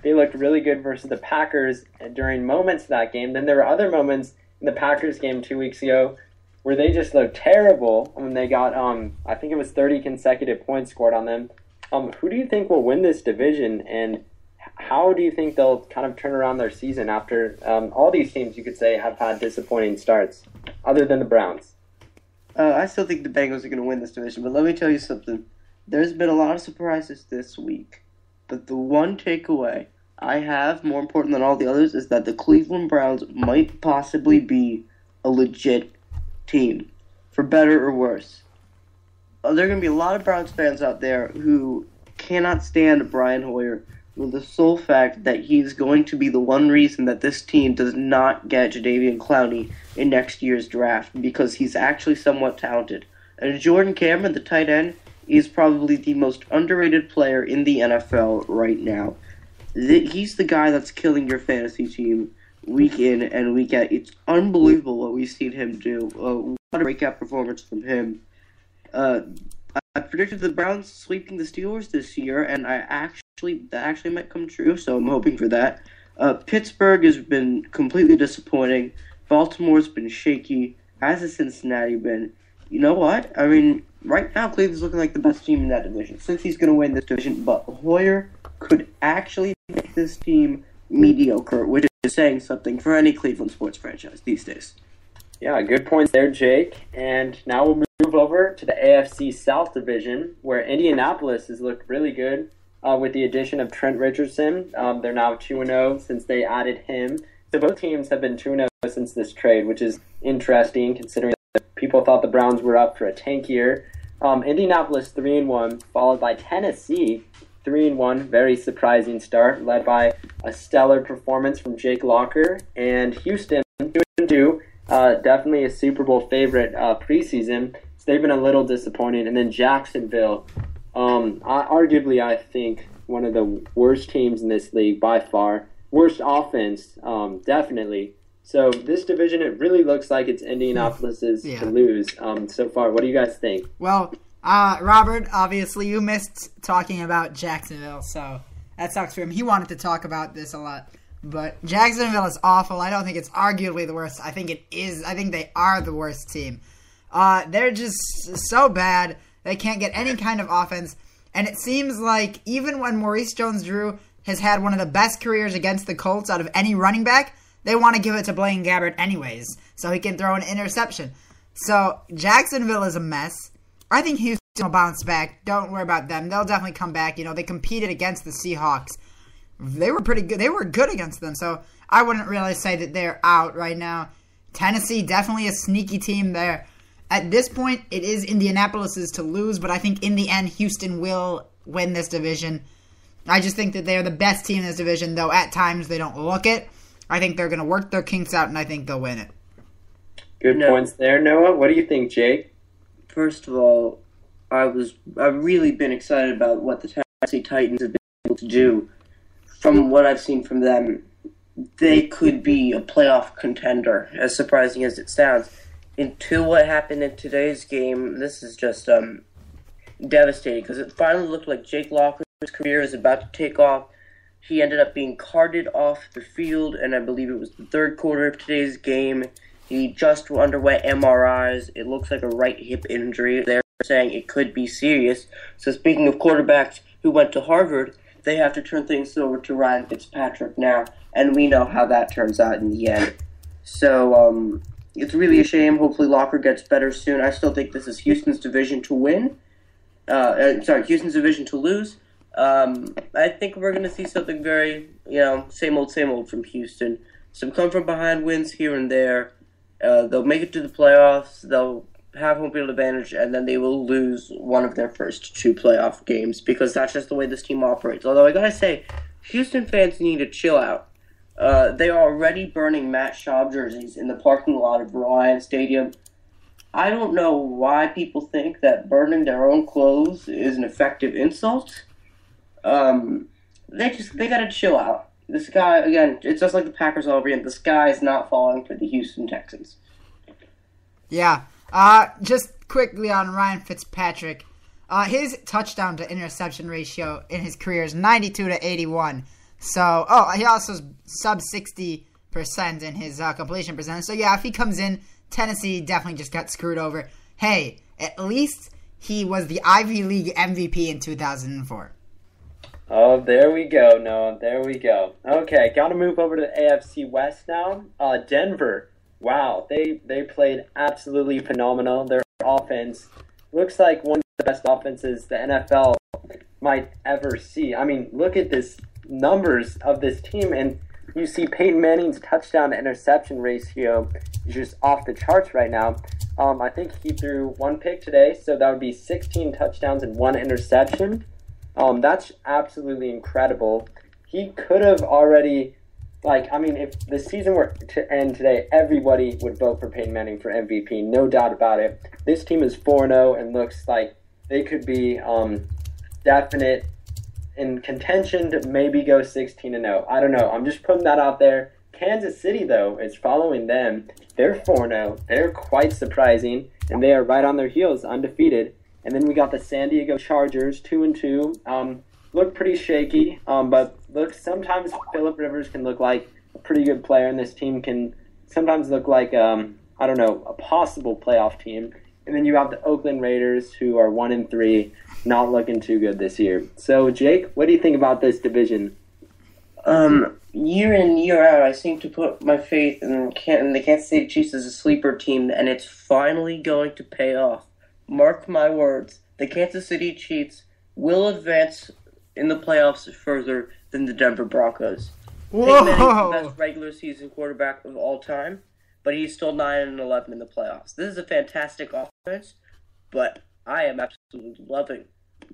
They looked really good versus the Packers during moments of that game. Then there were other moments in the Packers game 2 weeks ago where they just looked terrible when they got, I think it was 30 consecutive points scored on them. Who do you think will win this division, and how do you think they'll kind of turn around their season after all these teams, you could say, have had disappointing starts, other than the Browns? I still think the Bengals are going to win this division, but let me tell you something. There's been a lot of surprises this week, but the one takeaway I have, more important than all the others, is that the Cleveland Browns might possibly be a legit team, for better or worse. There are going to be a lot of Browns fans out there who cannot stand Brian Hoyer with the sole fact that he's going to be the one reason that this team does not get Jadeveon Clowney in next year's draft, because he's actually somewhat talented. And Jordan Cameron, the tight end, is probably the most underrated player in the NFL right now. He's the guy that's killing your fantasy team week in and week out. It's unbelievable what we've seen him do. What a breakout performance from him. I predicted the Browns sweeping the Steelers this year, and that actually might come true, so I'm hoping for that. Pittsburgh has been completely disappointing. Baltimore's been shaky. As has Cincinnati been. You know what? I mean, right now Cleveland's looking like the best team in that division. Since he's going to win this division, but Hoyer could actually make this team mediocre, which is saying something for any Cleveland sports franchise these days. Yeah, good points there, Jake. And now we'll move over to the AFC South division, where Indianapolis has looked really good with the addition of Trent Richardson. They're now 2-0 since they added him. So both teams have been 2-0 since this trade, which is interesting considering that people thought the Browns were up for a tank year. Indianapolis 3-1, followed by Tennessee 3-1. Very surprising start, led by a stellar performance from Jake Locker. And Houston 2-2. Definitely a Super Bowl favorite preseason. So they've been a little disappointed. And then Jacksonville, arguably, I think, one of the worst teams in this league by far. Worst offense, definitely. So this division, it really looks like it's Indianapolis's to lose so far. What do you guys think? Well, Robert, obviously you missed talking about Jacksonville, so that sucks for him. He wanted to talk about this a lot. But Jacksonville is awful. I don't think it's arguably the worst. I think it is. I think they are the worst team. They're just so bad. They can't get any kind of offense. And it seems like even when Maurice Jones-Drew has had one of the best careers against the Colts out of any running back, they want to give it to Blaine Gabbert anyways, so he can throw an interception. So Jacksonville is a mess. I think Houston will bounce back. Don't worry about them. They'll definitely come back. You know, they competed against the Seahawks. They were pretty good. They were good against them, so I wouldn't really say that they're out right now. Tennessee, definitely a sneaky team there. At this point, it is Indianapolis's to lose, but I think in the end, Houston will win this division. I just think that they're the best team in this division, though at times they don't look it. I think they're going to work their kinks out, and I think they'll win it. Good points there, Noah. What do you think, Jake? First of all, I've really been excited about what the Tennessee Titans have been able to do. From what I've seen from them, they could be a playoff contender, as surprising as it sounds. Until what happened in today's game, this is just devastating, because it finally looked like Jake Locker's career is about to take off. He ended up being carted off the field, and I believe it was the third quarter of today's game. He just underwent MRIs. It looks like a right hip injury. They're saying it could be serious. So speaking of quarterbacks who went to Harvard, they have to turn things over to Ryan Fitzpatrick now, and we know how that turns out in the end. So it's really a shame. Hopefully Locker gets better soon. I still think this is Houston's division to win. Houston's division to lose. I think we're going to see something very, same old from Houston. Some come-from-behind wins here and there. They'll make it to the playoffs. They'll have home field advantage, and then they will lose one of their first 2 playoff games because that's just the way this team operates. Although I gotta say, Houston fans need to chill out. They are already burning Matt Schaub jerseys in the parking lot of Reliant Stadium. I don't know why people think that burning their own clothes is an effective insult. They gotta chill out. This guy, again, it's just like the Packers all over again. The sky is not falling for the Houston Texans. Yeah. Just quickly on Ryan Fitzpatrick. His touchdown to interception ratio in his career is 92 to 81. So, he also is sub 60% in his completion percentage. So, yeah, if he comes in, Tennessee definitely just got screwed over. Hey, at least he was the Ivy League MVP in 2004. Oh, there we go, Noah. There we go. Okay, got to move over to the AFC West now. Denver. Wow, they played absolutely phenomenal. Their offense looks like one of the best offenses the NFL might ever see. I mean, look at this numbers of this team, and you see Peyton Manning's touchdown to interception ratio is just off the charts right now. I think he threw 1 pick today, so that would be 16 touchdowns and 1 interception. That's absolutely incredible. He could have already, if the season were to end today, everybody would vote for Peyton Manning for MVP, no doubt about it. This team is 4-0 and looks like they could be definite in contention to maybe go 16-0. I don't know. I'm just putting that out there. Kansas City, though, is following them. They're 4-0. They're quite surprising, and they are right on their heels, undefeated. And then we got the San Diego Chargers, 2-2. Look pretty shaky, but look, sometimes Phillip Rivers can look like a pretty good player, and this team can sometimes look like, a possible playoff team. And then you have the Oakland Raiders, who are 1-3, not looking too good this year. So, Jake, what do you think about this division? Year in, year out, I seem to put my faith in the Kansas City Chiefs as a sleeper team, and it's finally going to pay off. Mark my words, the Kansas City Chiefs will advance in the playoffs further than the Denver Broncos. Peyton Manning is the best regular season quarterback of all time, but he's still 9-11 in the playoffs. This is a fantastic offense, but I am absolutely loving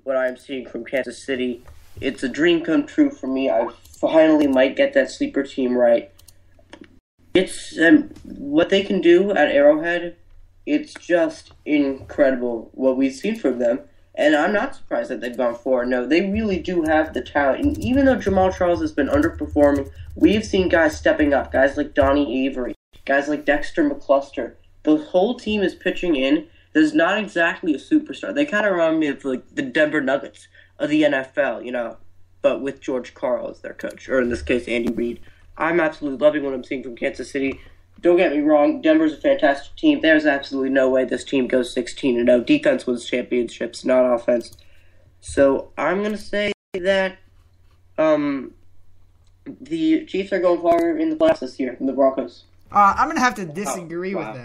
what I am seeing from Kansas City. It's a dream come true for me. I finally might get that sleeper team right. It's what they can do at Arrowhead. It's just incredible what we've seen from them. And I'm not surprised that they've gone 4-0. They really do have the talent. And even though Jamal Charles has been underperforming, we've seen guys stepping up. Guys like Donnie Avery. Guys like Dexter McCluster. The whole team is pitching in. There's not exactly a superstar. They kind of remind me of the Denver Nuggets of the NFL, but with George Karl as their coach. Or in this case, Andy Reid. I'm absolutely loving what I'm seeing from Kansas City. Don't get me wrong, Denver's a fantastic team. There's absolutely no way this team goes 16-0. Defense wins championships, not offense. So I'm going to say that the Chiefs are going forward in the playoffs this year from the Broncos. I'm going to have to disagree with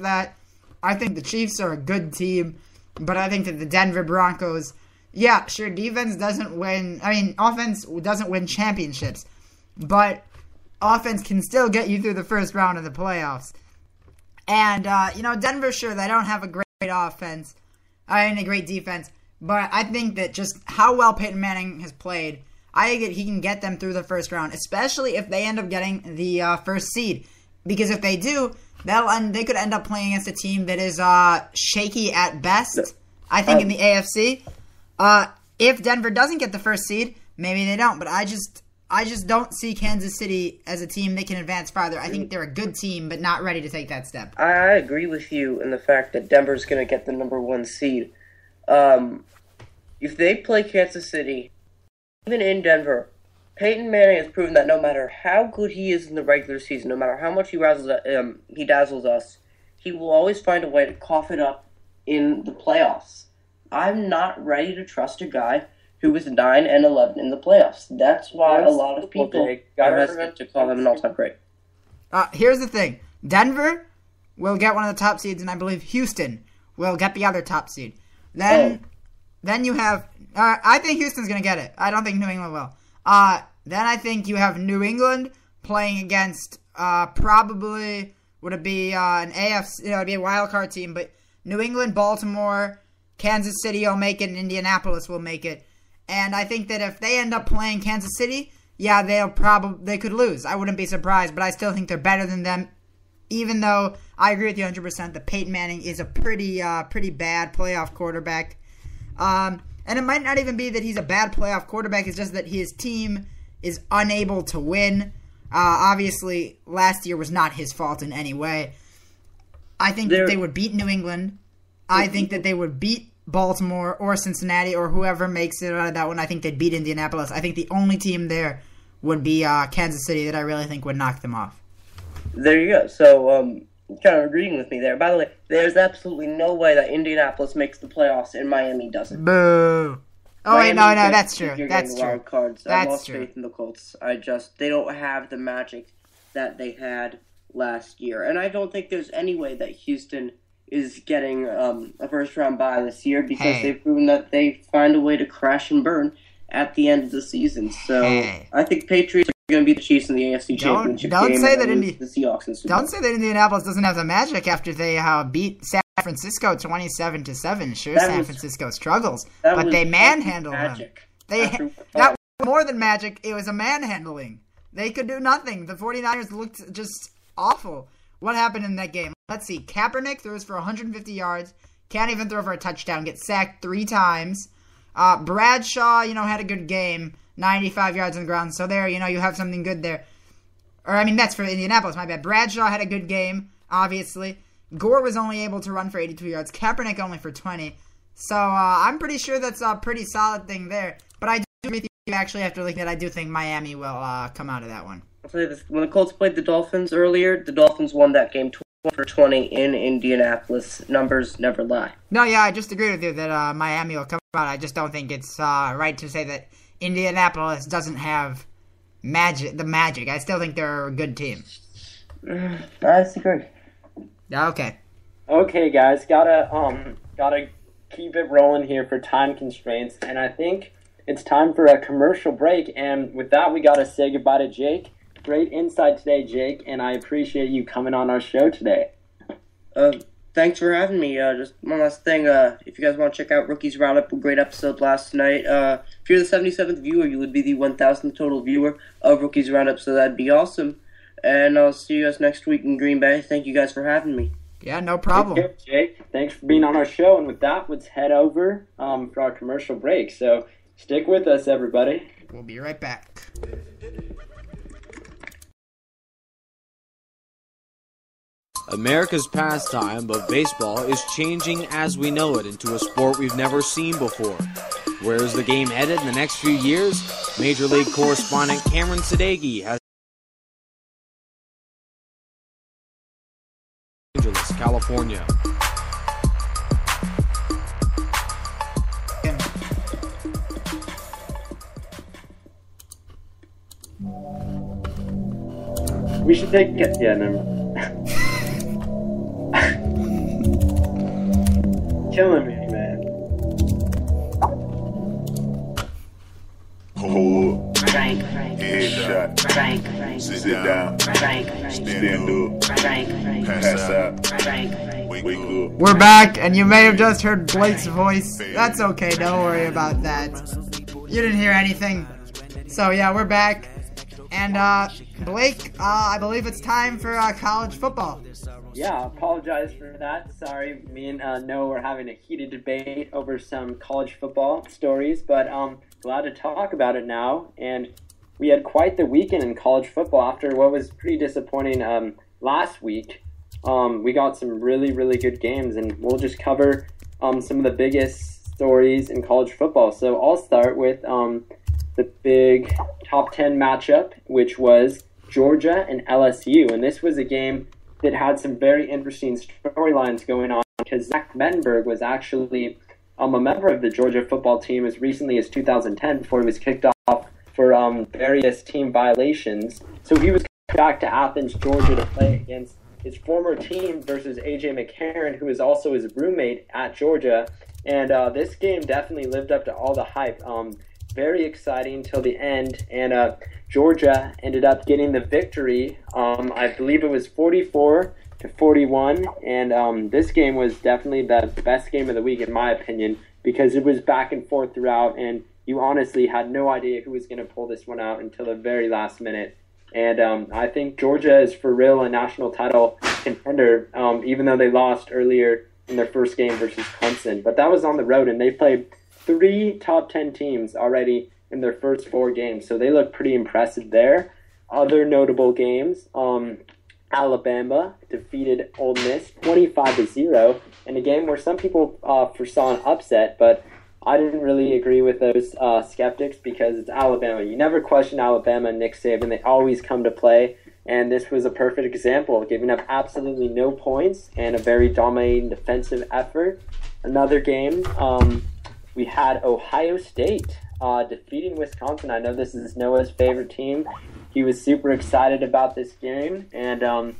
that. I think the Chiefs are a good team, but I think that the Denver Broncos, yeah, sure, defense doesn't win. Offense doesn't win championships, but offense can still get you through the first round of the playoffs. And, Denver, sure, they don't have a great offense, a great defense, but I think that just how well Peyton Manning has played, I think that he can get them through the first round, especially if they end up getting the first seed. Because if they do, they could end up playing against a team that is shaky at best, I think, in the AFC. If Denver doesn't get the first seed, maybe they don't, but I just don't see Kansas City as a team that can advance farther. I think they're a good team, but not ready to take that step. I agree with you in the fact that Denver's going to get the number 1 seed. If they play Kansas City, even in Denver, Peyton Manning has proven that no matter how good he is in the regular season, no matter how much he dazzles us, he will always find a way to cough it up in the playoffs. I'm not ready to trust a guy who was 9-11 in the playoffs. That's why a lot of people are hesitant to call him an all-time great. Here's the thing. Denver will get one of the top seeds, and I believe Houston will get the other top seed. Then you have... I think Houston's going to get it. I don't think New England will. Then I think you have New England playing against probably... Would it be an AFC? It would be a wild card team, but New England, Baltimore, Kansas City will make it, and Indianapolis will make it. And I think that if they end up playing Kansas City, yeah, they could lose. I wouldn't be surprised, but I still think they're better than them. Even though I agree with you 100% that Peyton Manning is a pretty bad playoff quarterback. And it might not even be that he's a bad playoff quarterback. It's just that his team is unable to win. Obviously, last year was not his fault in any way. I think that they would beat New England. I think that they would beat Baltimore or Cincinnati or whoever makes it out of that one. I think they'd beat Indianapolis. I think the only team there would be Kansas City that I really think would knock them off. There you go. So, kind of agreeing with me there. By the way, there's absolutely no way that Indianapolis makes the playoffs and Miami doesn't. Boo. Oh, wait, no, that's true. That's true. Wild cards. That's I lost true. faith in the Colts. They don't have the magic that they had last year. And I don't think there's any way that Houston is getting a first-round bye this year because they've proven that they find a way to crash and burn at the end of the season. So I think Patriots are going to beat the Chiefs in the AFC Championship game. Say that the Seahawks in Don't say that Indianapolis doesn't have the magic after they beat San Francisco 27-7. Sure, San Francisco struggles, but they manhandled them. That was more than magic. It was a manhandling. They could do nothing. The 49ers looked just awful. What happened in that game? Let's see. Kaepernick throws for 150 yards. Can't even throw for a touchdown. Gets sacked 3 times. Bradshaw, had a good game. 95 yards on the ground. So there, you have something good there. That's for Indianapolis. My bad. Bradshaw had a good game, obviously. Gore was only able to run for 82 yards. Kaepernick only for 20. So I'm pretty sure that's a pretty solid thing there. But I do agree with you actually after looking at it. I do think Miami will come out of that one. I'll tell you this. When the Colts played the Dolphins earlier, the Dolphins won that game 20-20 in Indianapolis. Numbers never lie. No, yeah, I just agree with you that Miami will come out. I just don't think it's right to say that Indianapolis doesn't have the magic. I still think they're a good team. I disagree. Okay. Okay, guys, gotta keep it rolling here for time constraints, and I think it's time for a commercial break. And with that, we gotta say goodbye to Jake. Great insight today, Jake, and I appreciate you coming on our show today. Thanks for having me. Just one last thing. If you guys want to check out Rookies Roundup, a great episode last night. If you're the 77th viewer, you would be the 1,000th total viewer of Rookies Roundup, so that'd be awesome. And I'll see you guys next week in Green Bay. Thank you guys for having me. Yeah, no problem. Take care, Jake. Thanks for being on our show. And with that, let's head over for our commercial break. So stick with us, everybody. We'll be right back. America's pastime of baseball is changing as we know it into a sport we've never seen before. Where is the game headed in the next few years? Major League correspondent Cameron Sadeghi has Los Angeles, California. We should take it. Yeah, never. Killing me, man. Hold up. Headshot. Sit down. Stand up. Pass out. Wake up. We're back, and you may have just heard Blake's voice. That's okay, don't worry about that. You didn't hear anything. So yeah, we're back. And Blake, I believe it's time for college football. Yeah, I apologize for that. Sorry, me and Noah were having a heated debate over some college football stories, but glad to talk about it now. And we had quite the weekend in college football after what was pretty disappointing last week. We got some really, really good games, and we'll just cover some of the biggest stories in college football. So I'll start with the big top 10 matchup, which was Georgia and LSU. And this was a game that had some very interesting storylines going on because Zach Mettenberg was actually a member of the Georgia football team as recently as 2010 before he was kicked off for various team violations. So he was back to Athens, Georgia to play against his former team versus A.J. McCarron, who is also his roommate at Georgia. And this game definitely lived up to all the hype. Very exciting till the end. And Georgia ended up getting the victory. I believe it was 44-41. And this game was definitely the best game of the week, in my opinion, because it was back and forth throughout. And you honestly had no idea who was going to pull this one out until the very last minute. And I think Georgia is for real a national title contender, even though they lost earlier in their first game versus Clemson. But that was on the road, and they played 3 top 10 teams already in their first 4 games. So they look pretty impressive there. Other notable games, Alabama defeated Ole Miss 25-0 in a game where some people foresaw an upset, but I didn't really agree with those skeptics because it's Alabama. You never question Alabama and Nick Saban. They always come to play, and this was a perfect example, giving up absolutely no points and a very dominating defensive effort. Another game, we had Ohio State defeating Wisconsin. I know this is Noah's favorite team. He was super excited about this game, and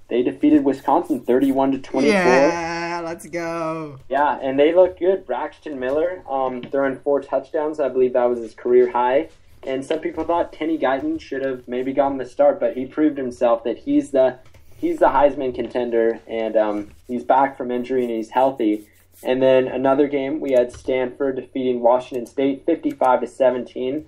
they defeated Wisconsin 31-24. Yeah, let's go. Yeah, and they look good. Braxton Miller throwing 4 touchdowns. I believe that was his career high. And some people thought Kenny Guyton should have maybe gotten the start, but he proved himself that he's the Heisman contender, and he's back from injury and he's healthy. And then another game, we had Stanford defeating Washington State 55-17,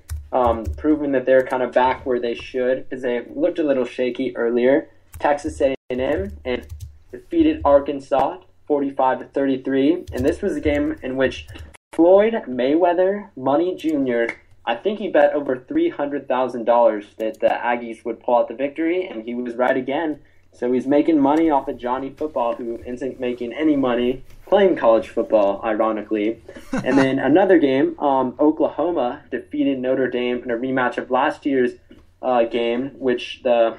proving that they're kind of back where they should because they looked a little shaky earlier. Texas A&M and defeated Arkansas 45-33, and this was a game in which Floyd Mayweather Money Jr., I think he bet over $300,000 that the Aggies would pull out the victory, and he was right again. So he's making money off of Johnny Football, who isn't making any money playing college football, ironically. And then another game, Oklahoma defeated Notre Dame in a rematch of last year's game, which the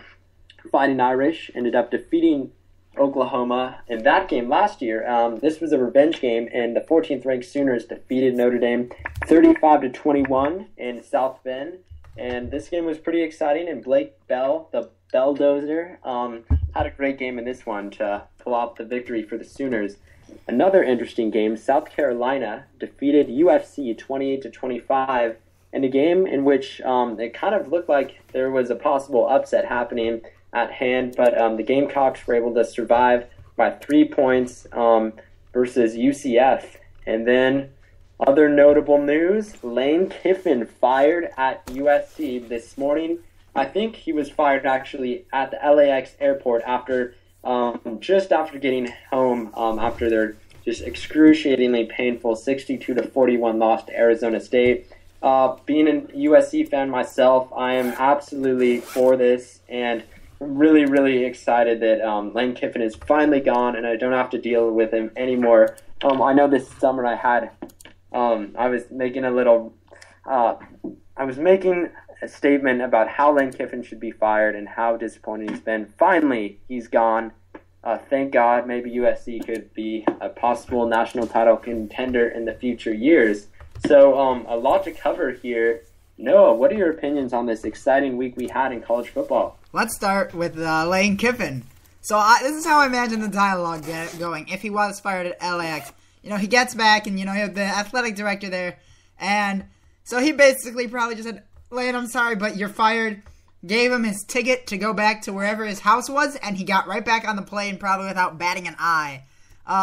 Fighting Irish ended up defeating Oklahoma in that game last year. This was a revenge game, and the 14th ranked Sooners defeated Notre Dame 35-21 in South Bend. And this game was pretty exciting, and Blake Bell, the Belldozer, had a great game in this one to pull out the victory for the Sooners. Another interesting game, South Carolina defeated UFC 28-25 in a game in which it kind of looked like there was a possible upset happening at hand, but the Gamecocks were able to survive by 3 points versus UCF. And then other notable news, Lane Kiffin fired at USC this morning. I think he was fired actually at the LAX airport after just after getting home after their just excruciatingly painful 62-41 loss to Arizona State. Being a USC fan myself, I am absolutely for this, and really, really excited that Lane Kiffin is finally gone and I don't have to deal with him anymore. I know this summer I was making a statement about how Lane Kiffin should be fired and how disappointing he's been. Finally, he's gone. Thank God, maybe USC could be a possible national title contender in the future years. So a lot to cover here. Noah, what are your opinions on this exciting week we had in college football? Let's start with Lane Kiffin. So this is how I imagine the dialogue going if he was fired at LAX. You know, he gets back and, you know, you have the athletic director there. And so he basically probably just said, Lane, I'm sorry, but you're fired. Gave him his ticket to go back to wherever his house was, and he got right back on the plane probably without batting an eye.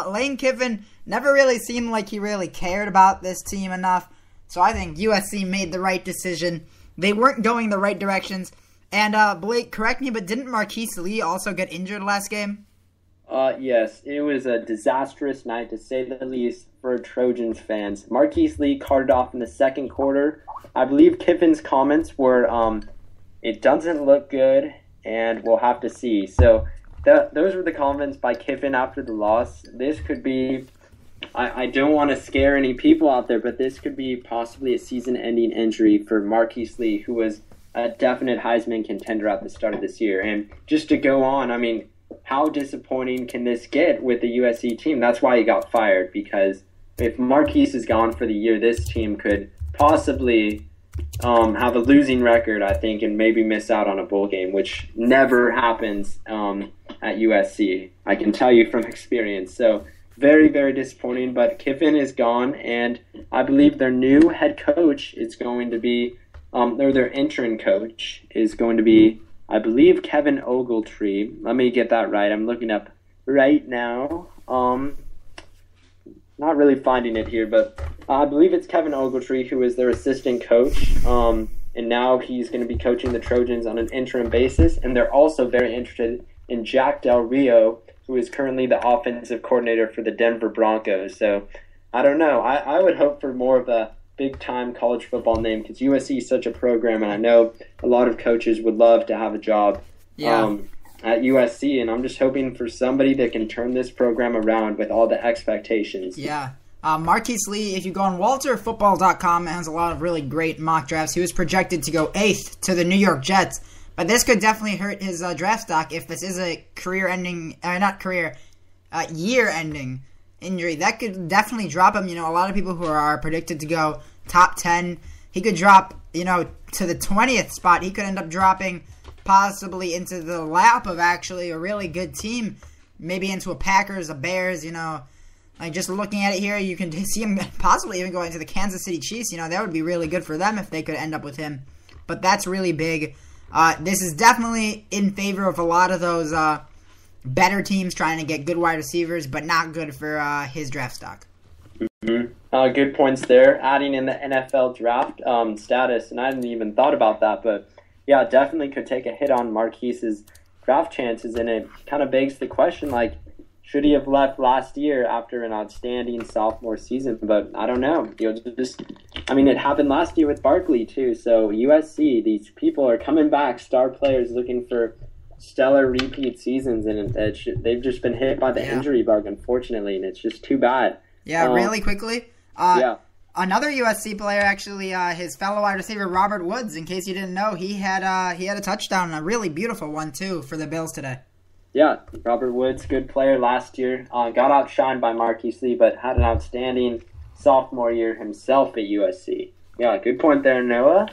Lane Kiffin never really seemed like he really cared about this team enough. So I think USC made the right decision. They weren't going the right directions. And Blake, correct me, but didn't Marquise Lee also get injured last game? Yes, it was a disastrous night to say the least for Trojans fans. Marquise Lee carted off in the second quarter. I believe Kiffin's comments were, it doesn't look good and we'll have to see. So those were the comments by Kiffin after the loss. This could be, I don't want to scare any people out there, but this could be possibly a season-ending injury for Marquise Lee, who was a definite Heisman contender at the start of this year. And just to go on, I mean, how disappointing can this get with the USC team? That's why he got fired, because if Marquise is gone for the year, this team could possibly have a losing record, I think, and maybe miss out on a bowl game, which never happens at USC. I can tell you from experience. So very, very disappointing. But Kiffin is gone, and I believe their new head coach is going to be, or their interim coach is going to be, I believe, Kevin Ogletree. Let me get that right. I'm looking up right now. Not really finding it here, but I believe it's Kevin Ogletree who is their assistant coach, and now he's going to be coaching the Trojans on an interim basis, and they're also very interested in Jack Del Rio, who is currently the offensive coordinator for the Denver Broncos. So, I don't know. I would hope for more of a big-time college football name, because USC is such a program, and I know a lot of coaches would love to have a job at USC, and I'm just hoping for somebody that can turn this program around with all the expectations. Yeah. Marquise Lee, if you go on WalterFootball.com, it has a lot of really great mock drafts. He was projected to go 8th to the New York Jets, but this could definitely hurt his draft stock if this is a year-ending injury. That could definitely drop him. You know, a lot of people who are predicted to go top 10, he could drop, to the 20th spot. He could end up dropping possibly into the lap of actually a really good team, maybe into a Packers, a Bears, like just looking at it here, you can see him possibly even going to the Kansas City Chiefs. That would be really good for them if they could end up with him. But that's really big. This is definitely in favor of a lot of those better teams trying to get good wide receivers, but not good for his draft stock. Mm-hmm. Good points there. Adding in the NFL draft status, and I hadn't even thought about that, but yeah, definitely could take a hit on Marquise's draft chances, and it kind of begs the question, like, should he have left last year after an outstanding sophomore season? But I don't know. It happened last year with Barkley too. So USC, these people are coming back, star players looking for stellar repeat seasons, and they've just been hit by the injury bug, unfortunately, and it's just too bad. Yeah, really quickly. Another USC player, actually, his fellow wide receiver Robert Woods. In case you didn't know, he had a touchdown, a really beautiful one too, for the Bills today. Yeah, Robert Woods, good player last year. Got outshined by Marquise Lee, but had an outstanding sophomore year himself at USC. Yeah, good point there, Noah.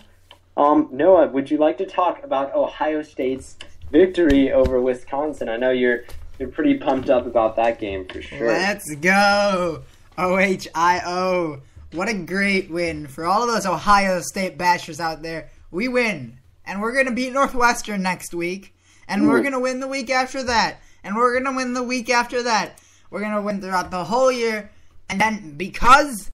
Noah, would you like to talk about Ohio State's victory over Wisconsin? I know you're pretty pumped up about that game for sure. Let's go, OHIO. What a great win for all of those Ohio State bashers out there. We win, and we're going to beat Northwestern next week, and we're going to win the week after that, and we're going to win the week after that. We're going to win throughout the whole year, and then because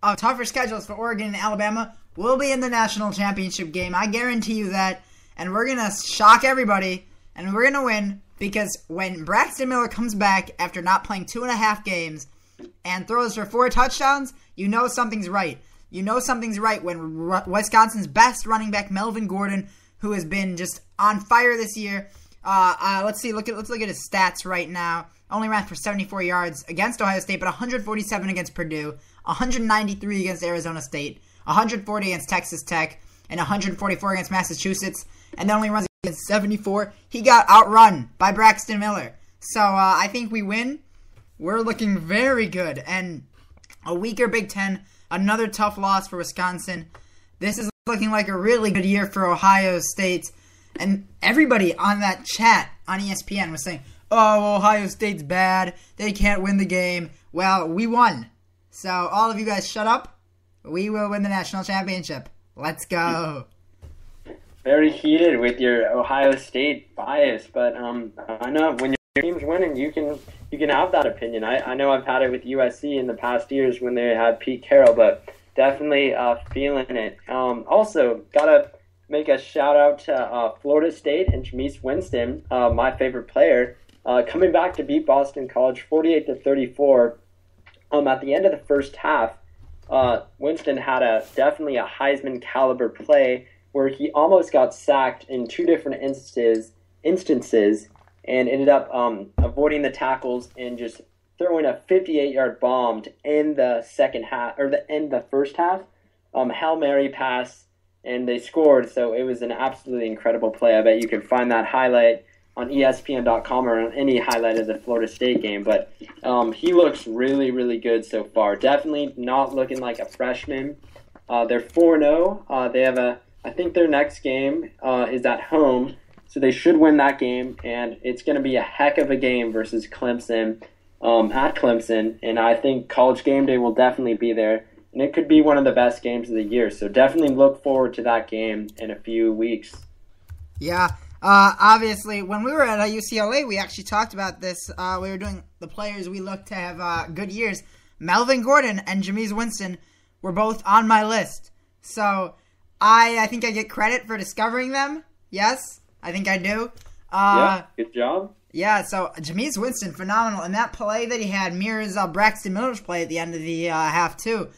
of tougher schedules for Oregon and Alabama, we'll be in the national championship game. I guarantee you that, and we're going to shock everybody, and we're going to win, because when Braxton Miller comes back after not playing 2.5 games and throws for 4 touchdowns, you know something's right. You know something's right when Wisconsin's best running back, Melvin Gordon, who has been just on fire this year. Let's look at his stats right now. Only ran for 74 yards against Ohio State, but 147 against Purdue, 193 against Arizona State, 140 against Texas Tech, and 144 against Massachusetts, and then only runs against 74. He got outrun by Braxton Miller. So I think we win. We're looking very good. And a weaker Big Ten, another tough loss for Wisconsin. This is looking like a really good year for Ohio State. And everybody on that chat on ESPN was saying, oh, Ohio State's bad. They can't win the game. Well, we won. So all of you guys shut up. We will win the national championship. Let's go. Very heated with your Ohio State bias, but I know when your team's winning, you can have that opinion. I know I've had it with USC in the past years when they had Pete Carroll, but definitely feeling it. Also, gotta make a shout out to Florida State and Jameis Winston, my favorite player, coming back to beat Boston College 48-34. At the end of the first half, Winston had definitely a Heisman caliber play where he almost got sacked in 2 different instances and ended up avoiding the tackles and just throwing a 58-yard bomb to end the second half, or end the first half. Hail Mary pass, and they scored. So it was an absolutely incredible play. I bet you can find that highlight on ESPN.com or on any highlight of the Florida State game. But he looks really, really good so far. Definitely not looking like a freshman. They're 4-0. They have I think their next game is at home, so they should win that game, and it's going to be a heck of a game versus Clemson at Clemson, and I think College Game Day will definitely be there, and it could be one of the best games of the year, so definitely look forward to that game in a few weeks. Yeah, obviously, when we were at UCLA, we actually talked about this. We were doing the players we look to have good years. Melvin Gordon and Jameis Winston were both on my list, so I think I get credit for discovering them. Yes. I think I do. Yeah, good job. Yeah, so Jameis Winston, phenomenal. And that play that he had mirrors Braxton Miller's play at the end of the half, too.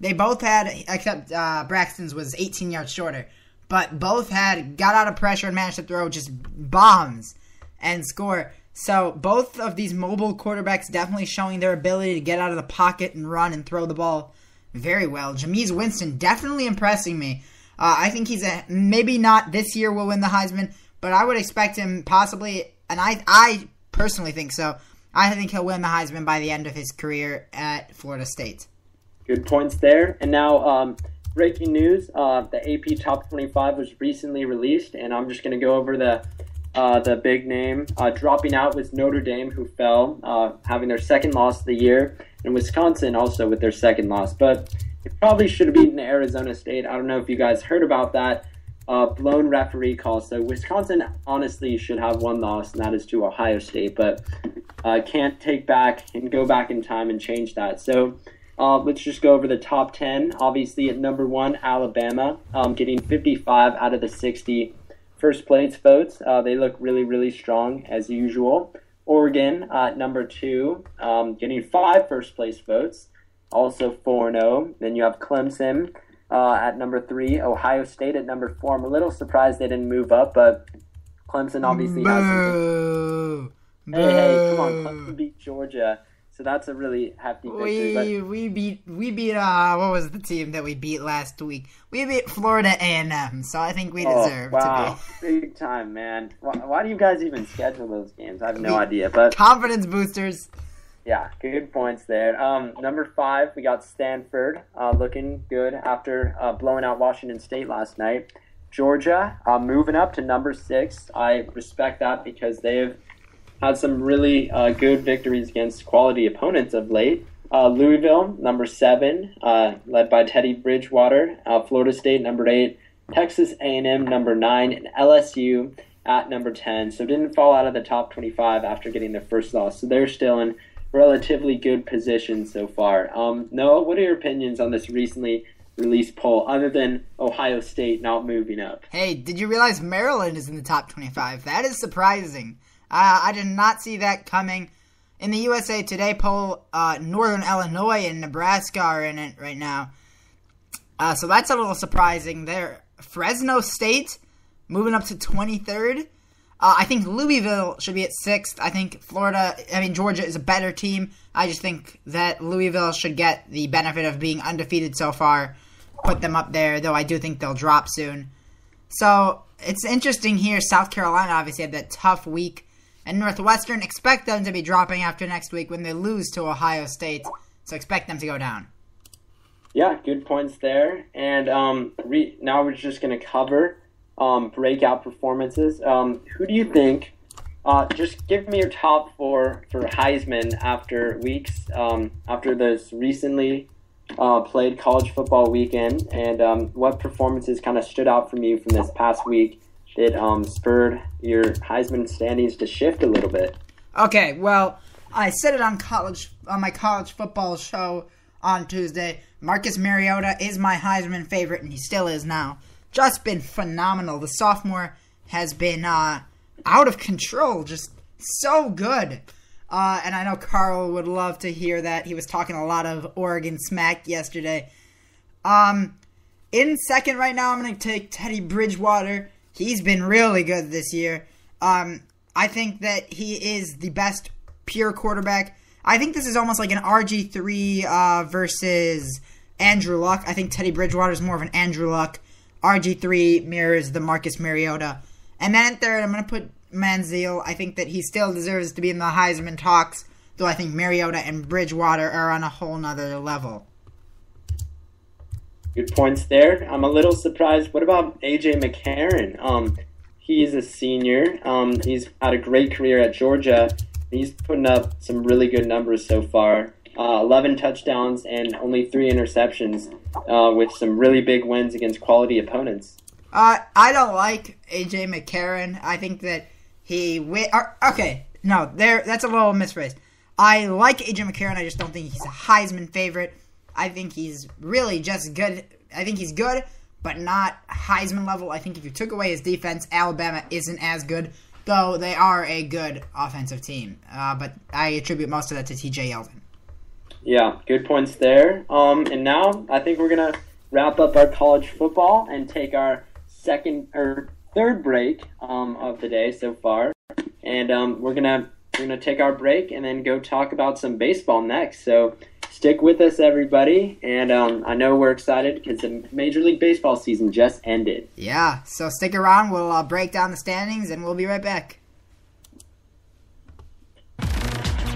They both had, except Braxton's was 18 yards shorter, but both got out of pressure and managed to throw just bombs and score. So both of these mobile quarterbacks definitely showing their ability to get out of the pocket and run and throw the ball very well. Jameis Winston definitely impressing me. I think he's maybe not this year will win the Heisman, but I would expect him possibly, and I personally think so. I think he'll win the Heisman by the end of his career at Florida State. Good points there. And now, breaking news: the AP Top 25 was recently released, and I'm just going to go over the big name. Dropping out was Notre Dame, who fell, having their second loss of the year, and Wisconsin also with their second loss, but it probably should have beaten Arizona State. I don't know if you guys heard about that blown referee call. So Wisconsin honestly should have one loss, and that is to Ohio State, but can't take back and go back in time and change that. So let's just go over the top 10. Obviously, at number 1, Alabama, getting 55 out of the 60 first place votes. They look really, really strong as usual. Oregon at number 2, getting 5 first place votes. Also 4-0. Then you have Clemson at number 3. Ohio State at number 4. I'm a little surprised they didn't move up, but Clemson obviously has something. Hey, come on. Clemson beat Georgia. So that's a really hefty victory. We beat what was the team that we beat last week? We beat Florida A&M, so I think we deserve to be. Big time, man. Why do you guys even schedule those games? I have no idea. But confidence boosters. Yeah, good points there. Number 5, we got Stanford looking good after blowing out Washington State last night. Georgia moving up to number 6. I respect that because they've had some really good victories against quality opponents of late. Louisville, number 7, led by Teddy Bridgewater. Florida State, number 8. Texas A&M, number 9. And LSU at number 10. So didn't fall out of the top 25 after getting their first loss. So they're still in relatively good position so far. Noah, what are your opinions on this recently released poll, other than Ohio State not moving up? Hey, did you realize Maryland is in the top 25? That is surprising. I did not see that coming. In the USA Today poll, Northern Illinois and Nebraska are in it right now. So that's a little surprising there. Fresno State moving up to 23rd. I think Louisville should be at 6th. I think Georgia is a better team. I just think that Louisville should get the benefit of being undefeated so far. Put them up there, though I do think they'll drop soon. So it's interesting here. South Carolina obviously had that tough week. And Northwestern, expect them to be dropping after next week when they lose to Ohio State. So expect them to go down. Yeah, good points there. And now we're just going to cover breakout performances. Who do you think? Just give me your top 4 for Heisman after weeks, after this recently played college football weekend, and what performances kind of stood out from you from this past week that spurred your Heisman standings to shift a little bit? Okay, well, I said it on my college football show on Tuesday. Marcus Mariota is my Heisman favorite, and he still is now. Just been phenomenal. The sophomore has been out of control, just so good. And I know Carl would love to hear that. He was talking a lot of Oregon smack yesterday. In second right now, I'm going to take Teddy Bridgewater. He's been really good this year. I think that he is the best pure quarterback. I think this is almost like an RG3 versus Andrew Luck. I think Teddy Bridgewater is more of an Andrew Luck. RG3 mirrors the Marcus Mariota. And then at third, I'm going to put Manziel. I think that he still deserves to be in the Heisman talks, though I think Mariota and Bridgewater are on a whole nother level. Good points there. I'm a little surprised. What about A.J. McCarron? He's a senior. He's had a great career at Georgia. He's putting up some really good numbers so far. 11 touchdowns and only 3 interceptions with some really big wins against quality opponents. I don't like A.J. McCarron. I think that that's a little misphrased. I like A.J. McCarron. I just don't think he's a Heisman favorite. I think he's really just good. I think he's good, but not Heisman level. I think if you took away his defense, Alabama isn't as good, though they are a good offensive team. But I attribute most of that to T.J. Yeldon. Yeah, good points there. And now I think we're going to wrap up our college football and take our third break of the day so far. And we're gonna take our break and then go talk about some baseball next. So stick with us, everybody. And I know we're excited because the Major League Baseball season just ended. Yeah, so stick around. We'll break down the standings, and we'll be right back.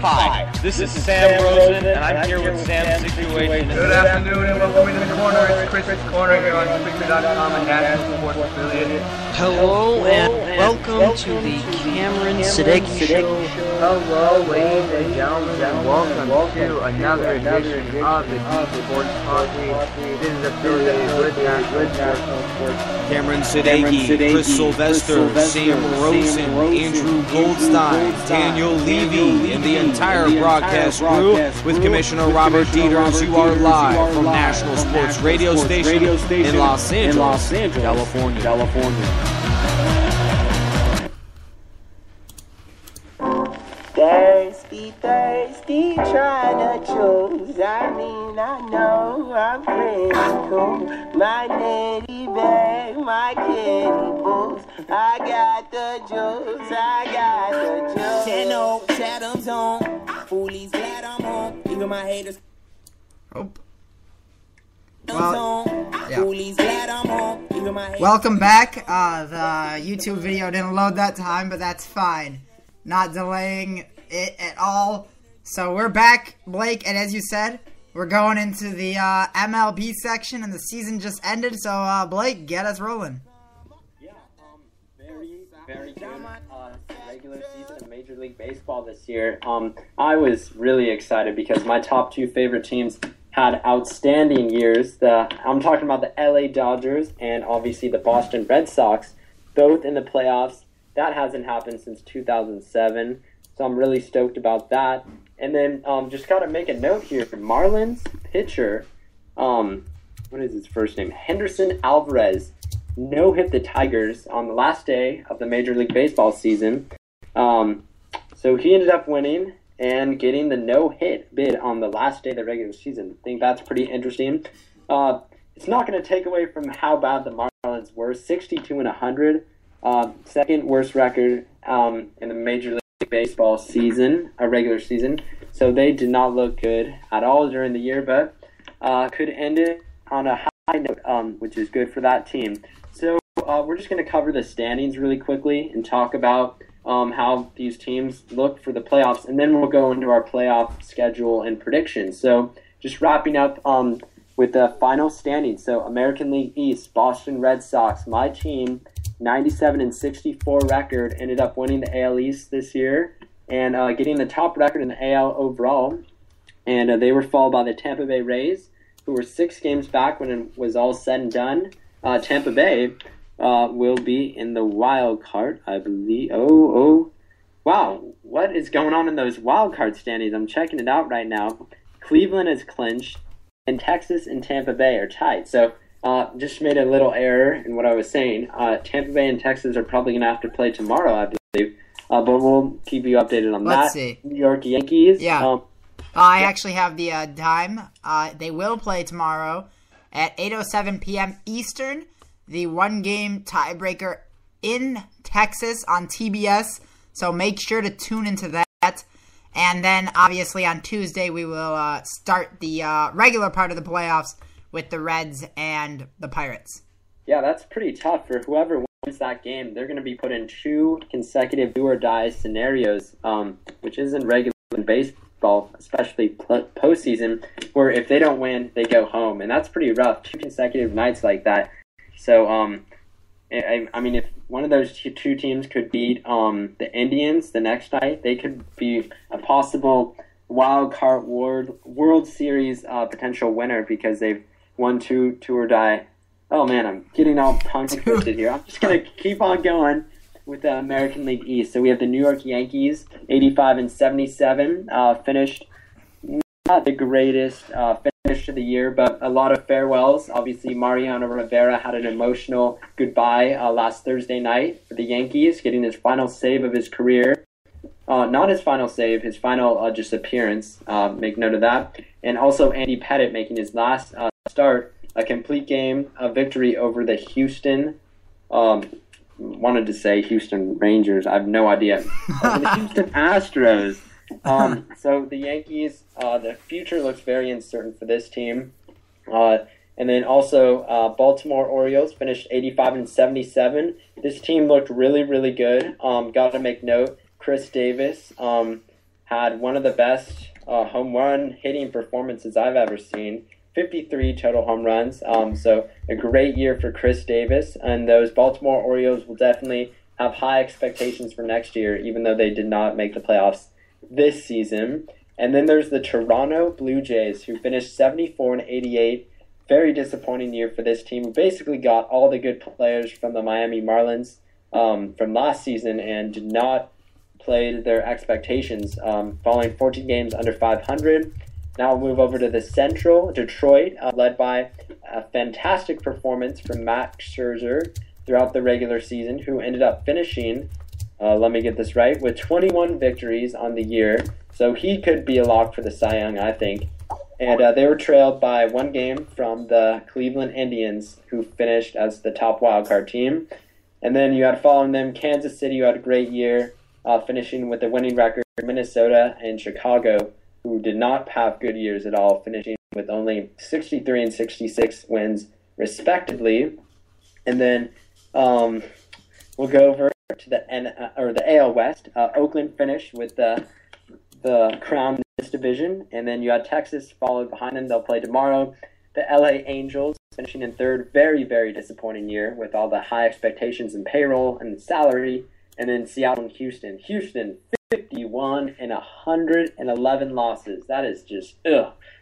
Hi, this is Sam Rosen, and I'm here with Sam's Situation. Good afternoon, and welcome into the corner. It's Chris's Corner here on Spreaker.com and National Sports Affiliate. Hello, and welcome to the Cameron Sadecki Show. Hello, ladies and gentlemen, and welcome to another edition of the Sports Talkie. This is affiliated with National Sports. Cameron Sadecki, Chris Sylvester, Sam Rosen, Andrew Goldstein, Daniel Levy, and the entire broadcast crew with Commissioner Robert Dieters. You are live from National Sports Radio Station in Los Angeles, California. Thirsty, trying to choose. I mean, I know I'm critical. My nitty bag, my kitty boots. I got the juice, Ten old Chatham's on. Foolies glad I'm home. Even my haters. Well, yeah. Welcome back. The YouTube video didn't load that time, but that's fine. Not delaying it at all. So we're back, Blake, and as you said, we're going into the MLB section, and the season just ended. So Blake, get us rolling. Yeah, very good regular season of Major League Baseball this year. I was really excited because my top 2 favorite teams had outstanding years. I'm talking about the LA Dodgers and obviously the Boston Red Sox, both in the playoffs. That hasn't happened since 2007, so I'm really stoked about that. And then just got to make a note here. Marlins pitcher, what is his first name? Henderson Alvarez no-hit the Tigers on the last day of the Major League Baseball season. So he ended up winning and getting the no-hit bid on the last day of the regular season. I think that's pretty interesting. It's not going to take away from how bad the Marlins were. 62-100, second worst record in the Major League Baseball season, a regular season. So they did not look good at all during the year, but could end it on a high note, which is good for that team. So we're just going to cover the standings really quickly and talk about how these teams look for the playoffs, and then we'll go into our playoff schedule and predictions. So just wrapping up with the final standings. So American League East, Boston Red Sox, my team, 97-64 record, ended up winning the AL East this year and getting the top record in the AL overall. And they were followed by the Tampa Bay Rays, who were 6 games back when it was all said and done. Tampa Bay will be in the wild card, I believe. Wow, what is going on in those wild card standings? I'm checking it out right now. Cleveland is clinched, and Texas and Tampa Bay are tied. So just made a little error in what I was saying. Tampa Bay and Texas are probably going to have to play tomorrow, I believe. But we'll keep you updated on Let's that. See. New York Yankees. Yeah. I actually have the time. They will play tomorrow at 8:07 p.m. Eastern. The one-game tiebreaker in Texas on TBS. So make sure to tune into that. And then, obviously, on Tuesday, we will start the regular part of the playoffs with the Reds and the Pirates. Yeah, that's pretty tough for whoever wins that game, they're going to be put in 2 consecutive do-or-die scenarios, which isn't regular in baseball, especially postseason, where if they don't win, they go home. And that's pretty rough, 2 consecutive nights like that. So, I mean, if one of those two teams could beat the Indians the next night, they could be a possible wild card World Series potential winner because they've won 2 or die. Oh man, I'm getting all tongue twisted here. I'm just gonna keep on going with the American League East. So we have the New York Yankees, 85-77, finished not the greatest finish to the year, but a lot of farewells. Obviously, Mariano Rivera had an emotional goodbye last Thursday night for the Yankees, getting his final save of his career. Not his final save, his final just appearance. Make note of that. And also Andy Pettitte making his last start, a complete game, a victory over the Houston, wanted to say Houston Rangers. I have no idea. The Houston Astros. So the Yankees, the future looks very uncertain for this team. And then also Baltimore Orioles finished 85-77. This team looked really, really good. Got to make note, Chris Davis had one of the best home run hitting performances I've ever seen. 53 total home runs. So a great year for Chris Davis. And those Baltimore Orioles will definitely have high expectations for next year, even though they did not make the playoffs this season. And then there's the Toronto Blue Jays, who finished 74-88. Very disappointing year for this team, who basically got all the good players from the Miami Marlins from last season and did not play to their expectations, falling 14 games under 500. Now we'll move over to the Central, Detroit, led by a fantastic performance from Max Scherzer throughout the regular season, who ended up finishing, let me get this right, with 21 victories on the year. So he could be a lock for the Cy Young, I think. And they were trailed by 1 game from the Cleveland Indians, who finished as the top wildcard team. And then you had following them, Kansas City, who had a great year, finishing with a winning record, Minnesota and Chicago, who did not have good years at all, finishing with only 63 and 66 wins, respectively. And then we'll go over to the AL West. Oakland finished with the crown in this division, and then you had Texas followed behind them. They'll play tomorrow. The LA Angels finishing in third. Very, very disappointing year with all the high expectations and payroll and salary. And then Seattle and Houston. Houston, 51 and 111 losses. That is just,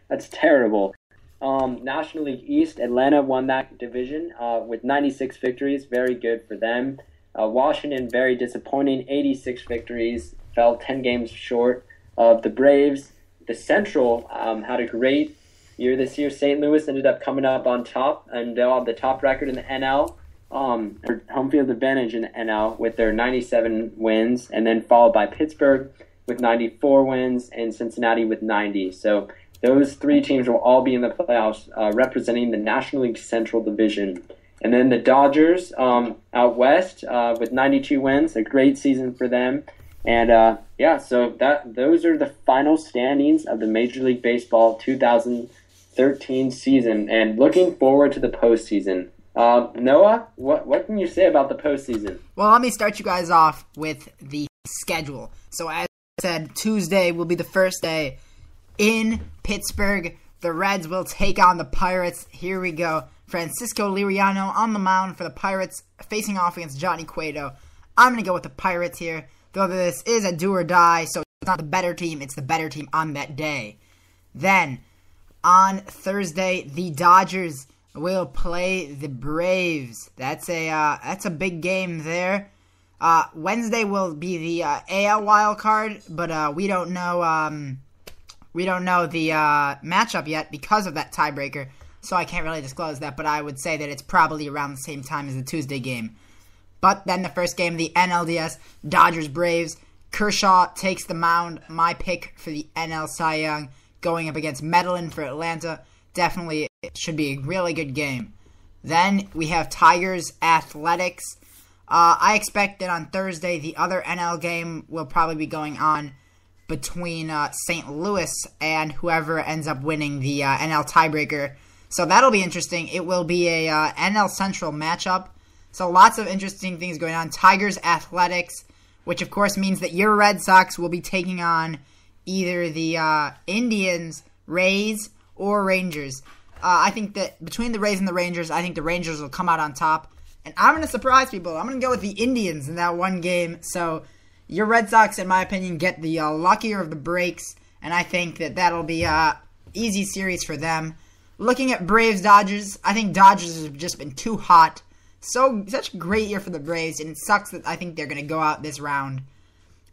that's terrible. National League East, Atlanta won that division with 96 victories. Very good for them. Washington, very disappointing, 86 victories. Fell 10 games short of the Braves. The Central had a great year this year. St. Louis ended up coming up on top, and they'll have the top record in the NL. Home field advantage in the NL with their 97 wins, and then followed by Pittsburgh with 94 wins and Cincinnati with 90. So those 3 teams will all be in the playoffs representing the National League Central Division. And then the Dodgers out west with 92 wins, a great season for them. And so those are the final standings of the Major League Baseball 2013 season, and looking forward to the postseason. Noah, what can you say about the postseason? Well, let me start you guys off with the schedule. So as I said, Tuesday will be the first day in Pittsburgh. The Reds will take on the Pirates. Here we go. Francisco Liriano on the mound for the Pirates, facing off against Johnny Cueto. I'm going to go with the Pirates here, though this is a do or die, so it's not the better team, it's the better team on that day. Then, on Thursday, the Dodgers will play the Braves. That's a big game there. Wednesday will be the AL wild card, but we don't know the matchup yet because of that tiebreaker, so I can't really disclose that, but I would say that it's probably around the same time as the Tuesday game. But then the first game, the NLDS, Dodgers-Braves. Kershaw takes the mound. My pick for the NL Cy Young, going up against Medellin for Atlanta. Definitely it should be a really good game. Then we have Tigers Athletics. I expect that on Thursday the other NL game will probably be going on between St. Louis and whoever ends up winning the NL tiebreaker. So that'll be interesting. It will be a NL Central matchup. So lots of interesting things going on. Tigers Athletics, which of course means that your Red Sox will be taking on either the Indians, Rays, or Rangers. I think that between the Rays and the Rangers, I think the Rangers will come out on top. And I'm going to surprise people. I'm going to go with the Indians in that one game. So your Red Sox, in my opinion, get the luckier of the breaks. And I think that that'll be an easy series for them. Looking at Braves-Dodgers, I think Dodgers have just been too hot. Such a great year for the Braves, and it sucks that I think they're going to go out this round.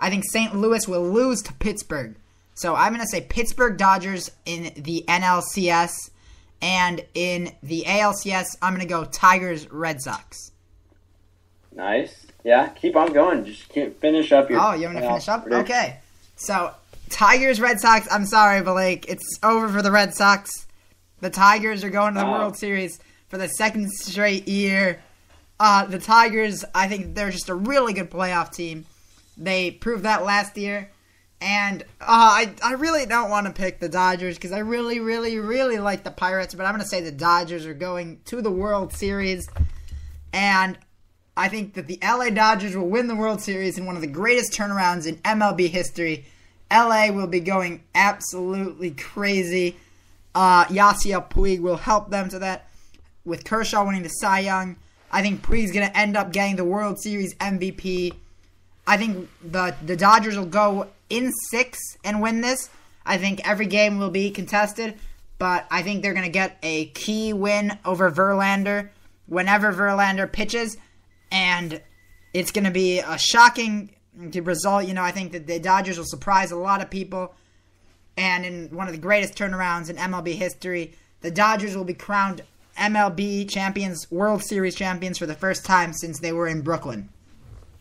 I think St. Louis will lose to Pittsburgh. So I'm going to say Pittsburgh Dodgers in the NLCS. And in the ALCS, I'm going to go Tigers Red Sox. Nice. Yeah, keep on going. Just finish up your... Oh, you want to finish up? Okay. So, Tigers Red Sox, I'm sorry, Blake. It's over for the Red Sox. The Tigers are going to the World Series for the second straight year. The Tigers, I think they're just a really good playoff team. They proved that last year. And I really don't want to pick the Dodgers because I really, really, really like the Pirates. But I'm going to say the Dodgers are going to the World Series. And I think that the LA Dodgers will win the World Series in one of the greatest turnarounds in MLB history. LA will be going absolutely crazy. Yasiel Puig will help them to that. With Kershaw winning the Cy Young, I think Puig's going to end up getting the World Series MVP. I think the Dodgers will go in 6 and win this. I think every game will be contested, but I think they're going to get a key win over Verlander whenever Verlander pitches, and it's going to be a shocking result. I think that the Dodgers will surprise a lot of people, and in one of the greatest turnarounds in MLB history, the Dodgers will be crowned MLB champions, World Series champions for the first time since they were in Brooklyn.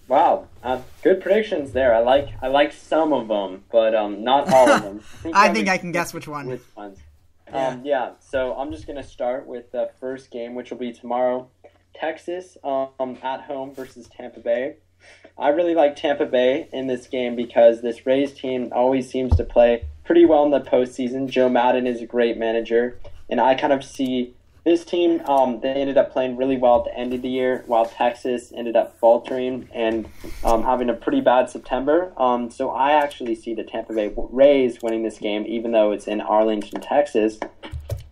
Wow, good predictions there. I like some of them, but not all of them. I think I can guess which one. Which ones? Yeah. So I'm just gonna start with the first game, which will be tomorrow. Texas at home versus Tampa Bay. I really like Tampa Bay in this game because this Rays team always seems to play pretty well in the postseason. Joe Madden is a great manager, and I kind of see this team, they ended up playing really well at the end of the year, while Texas ended up faltering and having a pretty bad September. So I actually see the Tampa Bay Rays winning this game, even though it's in Arlington, Texas.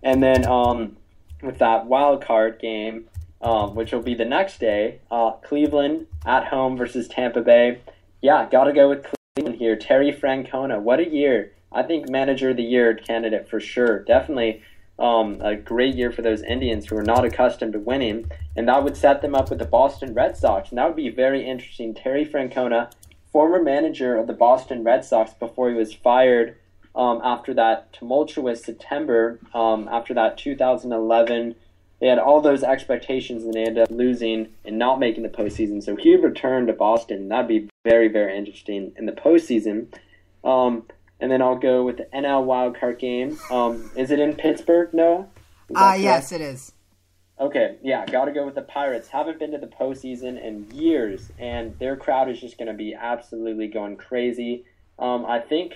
And then with that wild card game, which will be the next day, Cleveland at home versus Tampa Bay. Yeah, got to go with Cleveland here. Terry Francona, what a year. I think manager of the year candidate for sure. Definitely. A great year for those Indians who are not accustomed to winning, and that would set them up with the Boston Red Sox, and that would be very interesting. Terry Francona, former manager of the Boston Red Sox before he was fired after that tumultuous September, after that 2011, they had all those expectations and they ended up losing and not making the postseason, so he returned to Boston. That would be very, very interesting in the postseason. And then I'll go with the NL wildcard game. Is it in Pittsburgh, Noah? Yes, it is. Okay, yeah, got to go with the Pirates. Haven't been to the postseason in years, and their crowd is just going to be absolutely going crazy. I think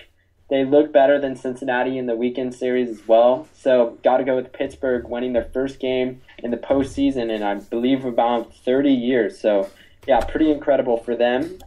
they look better than Cincinnati in the weekend series as well. So got to go with Pittsburgh winning their first game in the postseason in, I believe, about 30 years. So, yeah, pretty incredible for them.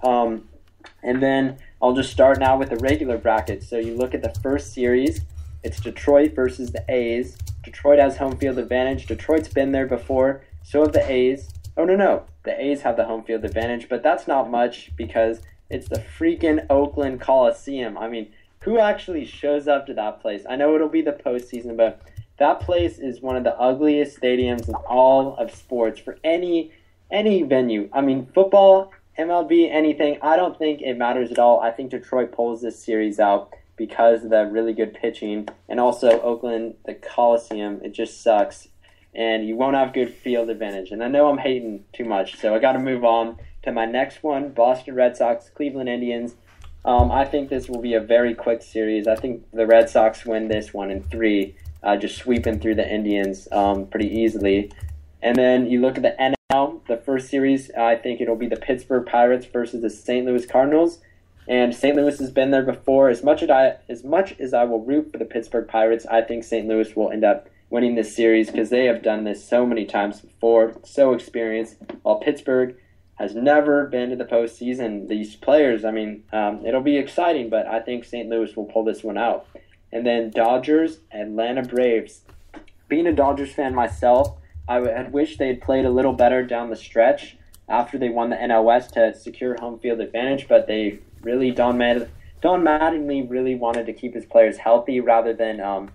And then I'll just start now with the regular bracket. So you look at the first series, it's Detroit versus the A's. Detroit has home field advantage. Detroit's been there before, so have the A's. Oh, no. The A's have the home field advantage, but that's not much because it's the freaking Oakland Coliseum. I mean, who actually shows up to that place? I know it'll be the postseason, but that place is one of the ugliest stadiums in all of sports for any venue. I mean, football, MLB, anything, I don't think it matters at all. I think Detroit pulls this series out because of the really good pitching. And also Oakland, the Coliseum, it just sucks. And you won't have good field advantage. And I know I'm hating too much, so I got to move on to my next one, Boston Red Sox, Cleveland Indians. I think this will be a very quick series. I think the Red Sox win this one in 3, just sweeping through the Indians pretty easily. And then you look at the NL, the first series, I think it'll be the Pittsburgh Pirates versus the St. Louis Cardinals. And St. Louis has been there before. As much as I will root for the Pittsburgh Pirates, I think St. Louis will end up winning this series because they have done this so many times before, so experienced, while Pittsburgh has never been to the postseason. These players, I mean, it'll be exciting, but I think St. Louis will pull this one out. And then Dodgers, Atlanta Braves. Being a Dodgers fan myself, I had wished they had played a little better down the stretch after they won the NL West to secure home field advantage, but they really, Don Mattingly really wanted to keep his players healthy rather than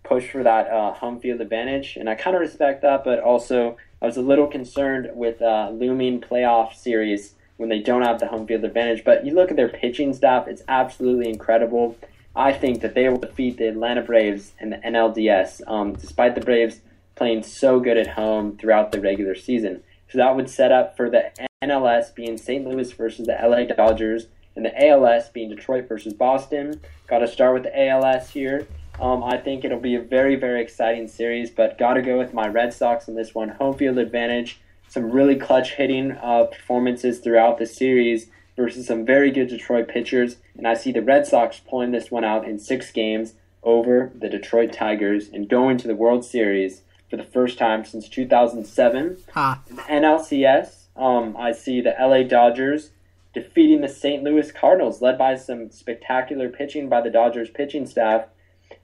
push for that home field advantage. And I kind of respect that, but also I was a little concerned with looming playoff series when they don't have the home field advantage. But you look at their pitching staff, it's absolutely incredible. I think that they will defeat the Atlanta Braves in the NLDS, despite the Braves playing so good at home throughout the regular season. So that would set up for the NLS being St. Louis versus the LA Dodgers, and the ALS being Detroit versus Boston. Got to start with the ALS here. I think it'll be a very, very exciting series, but got to go with my Red Sox in this one. Home field advantage, some really clutch hitting performances throughout the series versus some very good Detroit pitchers, and I see the Red Sox pulling this one out in 6 games over the Detroit Tigers and going to the World Series for the first time since 2007. In the NLCS, I see the LA Dodgers defeating the St. Louis Cardinals, led by some spectacular pitching by the Dodgers pitching staff,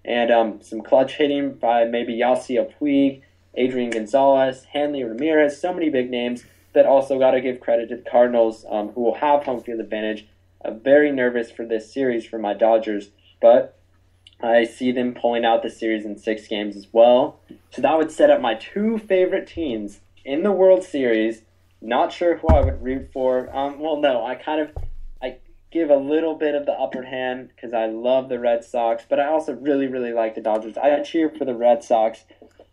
and some clutch hitting by maybe Yasiel Puig, Adrian Gonzalez, Hanley Ramirez, so many big names. But also got to give credit to the Cardinals, who will have home field advantage. I'm very nervous for this series for my Dodgers, but I see them pulling out the series in 6 games as well. So that would set up my 2 favorite teams in the World Series. Not sure who I would root for. I give a little bit of the upper hand because I love the Red Sox, but I also really, really like the Dodgers. I cheer for the Red Sox,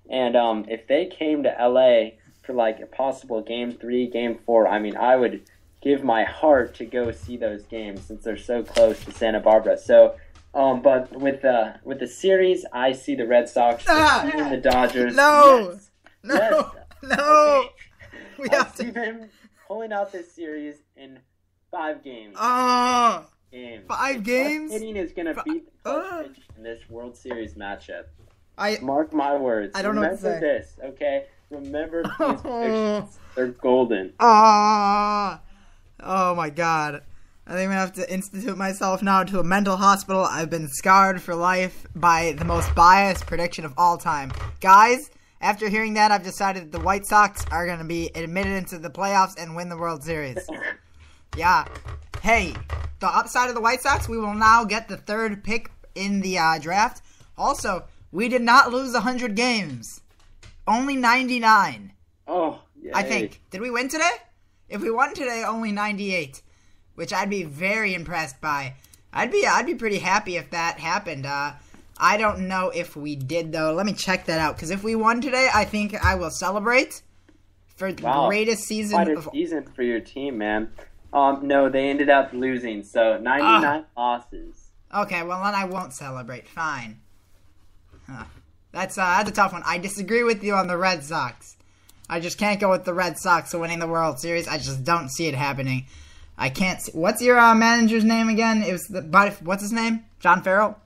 and if they came to LA for like a possible Game 3, Game 4, I mean, I would give my heart to go see those games since they're so close to Santa Barbara. So, but with the series, I see the Red Sox and the Dodgers. No, yes. No. Okay. I see them pulling out this series in 5 games. 5 games? Hitting is going to beat the clutch pitch in this World Series matchup. I mark my words. I don't know what to say. Remember this, okay? Remember these predictions. They're golden. Oh my God. I think I'm going to have to institute myself now to a mental hospital. I've been scarred for life by the most biased prediction of all time. Guys, after hearing that, I've decided that the White Sox are going to be admitted into the playoffs and win the World Series. Yeah. Hey, the upside of the White Sox, we will now get the 3rd pick in the draft. Also, we did not lose 100 games. Only 99. Oh, yay. I think. Did we win today? If we won today, only 98, which I'd be very impressed by. I'd be pretty happy if that happened. I don't know if we did, though. Let me check that out, because if we won today, I think I will celebrate for the greatest season. Quite a season for your team, man. No, they ended up losing, so 99 losses. Okay, well, then I won't celebrate. Fine. That's a tough one. I disagree with you on the Red Sox. I just can't go with the Red Sox winning the World Series. I just don't see it happening. I can't see. What's your manager's name again? It was what's his name? John Farrell?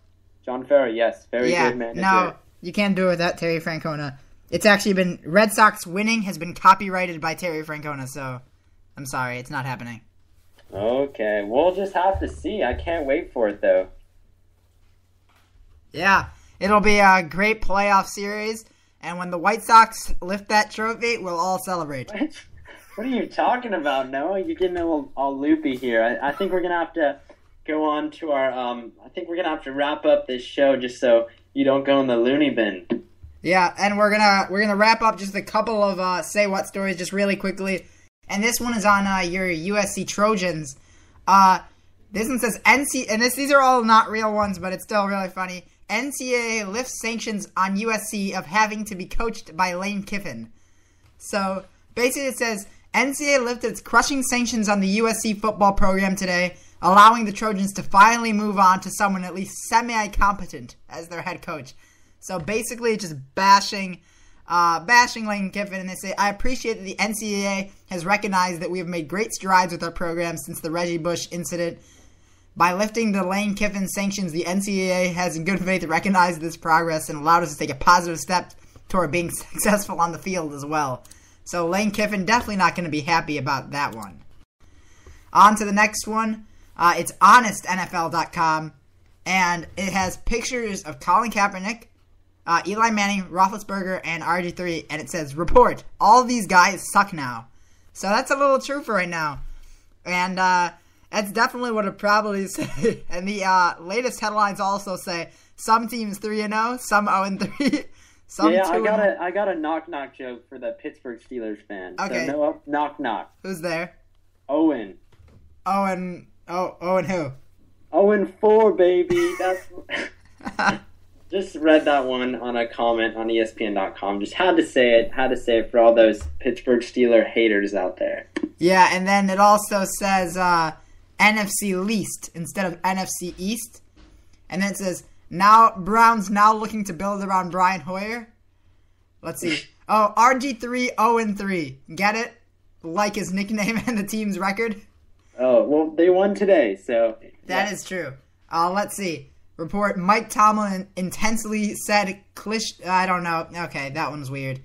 John Farrell, yes. Very good manager. No, you can't do it without Terry Francona. It's actually been Red Sox winning has been copyrighted by Terry Francona, so I'm sorry, it's not happening. Okay, we'll just have to see. I can't wait for it, though. Yeah, it'll be a great playoff series, and when the White Sox lift that trophy, we'll all celebrate. What are you talking about, Noah? You're getting all loopy here. I think we're going to have to go on to our, I think we're going to have to wrap up this show just so you don't go in the loony bin. Yeah, and we're gonna wrap up just a couple of Say What stories just really quickly. And this one is on your USC Trojans. This one says these are all not real ones, but it's still really funny. NCAA lifts sanctions on USC of having to be coached by Lane Kiffin. So basically it says NCAA lifted its crushing sanctions on the USC football program today, allowing the Trojans to finally move on to someone at least semi-competent as their head coach. So basically just bashing Lane Kiffin, and they say, I appreciate that the NCAA has recognized that we have made great strides with our program since the Reggie Bush incident. By lifting the Lane Kiffin sanctions, the NCAA has in good faith recognized this progress and allowed us to take a positive step toward being successful on the field as well. So Lane Kiffin definitely not going to be happy about that one. On to the next one. It's honestnfl.com, and it has pictures of Colin Kaepernick, Eli Manning, Roethlisberger, and RG3, and it says, report, all these guys suck now. So that's a little true for right now. And that's definitely what it probably say. And the latest headlines also say, some teams 3-0, some 0-3, some 2-0. I got a knock joke for the Pittsburgh Steelers fan. Okay. So knock. Who's there? Owen. Owen who? 0-4, baby. That's just read that one on a comment on ESPN.com. Just had to say it for all those Pittsburgh Steeler haters out there. Yeah, and then it also says NFC least instead of NFC East. And then it says, now Browns now looking to build around Brian Hoyer. Let's see. Oh, RG3 0-3. Get it? Like his nickname and the team's record? Oh, well, they won today, so... That is true. Let's see. Report, Mike Tomlin intensely said I don't know. Okay, that one's weird.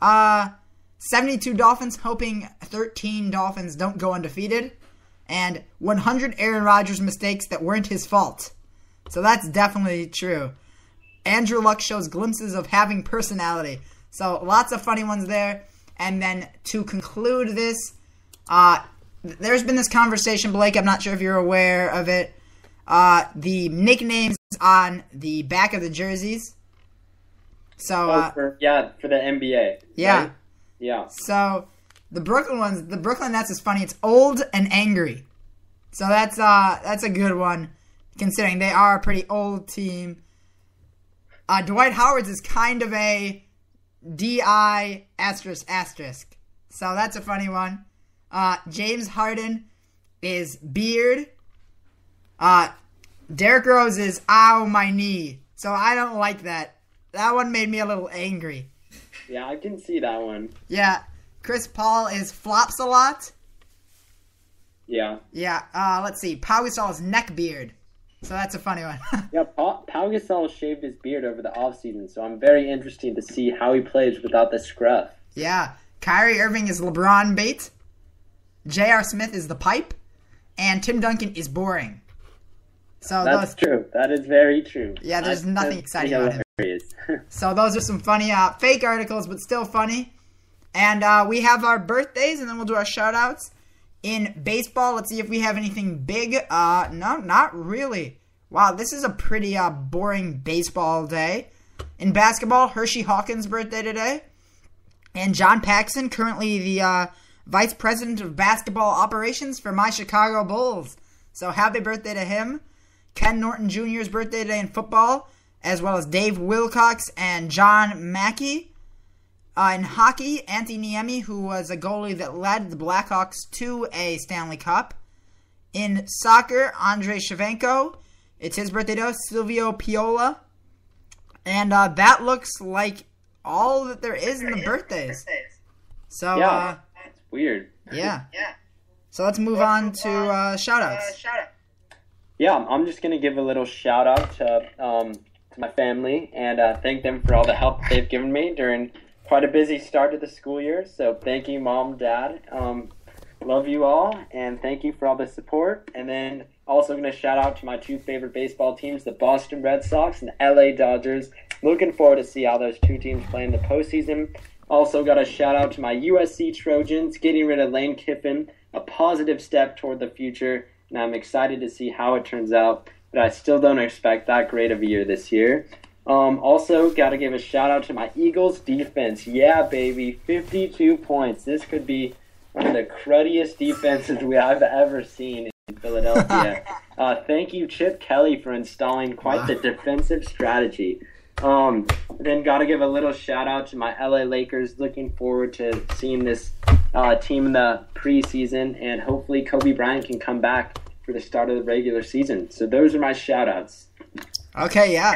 72 Dolphins hoping 13 Dolphins don't go undefeated. And 100 Aaron Rodgers mistakes that weren't his fault. So that's definitely true. Andrew Luck shows glimpses of having personality. So lots of funny ones there. And then to conclude this, there's been this conversation, Blake. I'm not sure if you're aware of it. The nicknames on the back of the jerseys. So for the NBA. Yeah. Right? Yeah. So the Brooklyn Nets is funny. It's old and angry. So that's a good one, considering they are a pretty old team. Dwight Howard's is kind of a DI asterisk. So that's a funny one. James Harden is beard. Derrick Rose is ow my knee. So I don't like that. That one made me a little angry. Yeah, I can see that one. Yeah. Chris Paul is flops a lot. Yeah. Yeah. Let's see. Pau Gasol is neck beard. So that's a funny one. Yeah, Pau Gasol shaved his beard over the offseason, so I'm very interested to see how he plays without the scruff. Yeah. Kyrie Irving is LeBron bait. J.R. Smith is the pipe. And Tim Duncan is boring. So that's true. That is very true. Yeah, there's nothing exciting about him. So those are some funny fake articles, but still funny. And we have our birthdays, and then we'll do our shout-outs. In baseball, let's see if we have anything big. No, not really. Wow, this is a pretty boring baseball day. In basketball, Hershey Hawkins' birthday today. And John Paxson, currently the vice president of basketball operations for my Chicago Bulls. So happy birthday to him. Ken Norton Jr.'s birthday today in football, as well as Dave Wilcox and John Mackey. In hockey, Antti Niemi, who was a goalie that led the Blackhawks to a Stanley Cup. In soccer, Andrei Shevchenko. It's his birthday today. Silvio Piola. And that looks like all that there is in the birthdays. So, yeah, it's weird. Yeah. So let's move on to shout-outs. Yeah, I'm just going to give a little shout-out to my family and thank them for all the help they've given me during quite a busy start to the school year. So thank you, Mom, Dad. Love you all, and thank you for all the support. And then also going to shout out to my two favorite baseball teams, the Boston Red Sox and the LA Dodgers. Looking forward to see how those two teams play in the postseason. Also got a shout out to my USC Trojans, getting rid of Lane Kiffin, a positive step toward the future. And I'm excited to see how it turns out, but I still don't expect that great of a year this year. Also, got to give a shout-out to my Eagles defense. Yeah, baby, 52 points. This could be one of the cruddiest defenses I've ever seen in Philadelphia. Thank you, Chip Kelly, for installing quite the defensive strategy. Then got to give a little shout-out to my LA Lakers. Looking forward to seeing this team in the preseason, and hopefully Kobe Bryant can come back for the start of the regular season. So those are my shout-outs. Okay, yeah.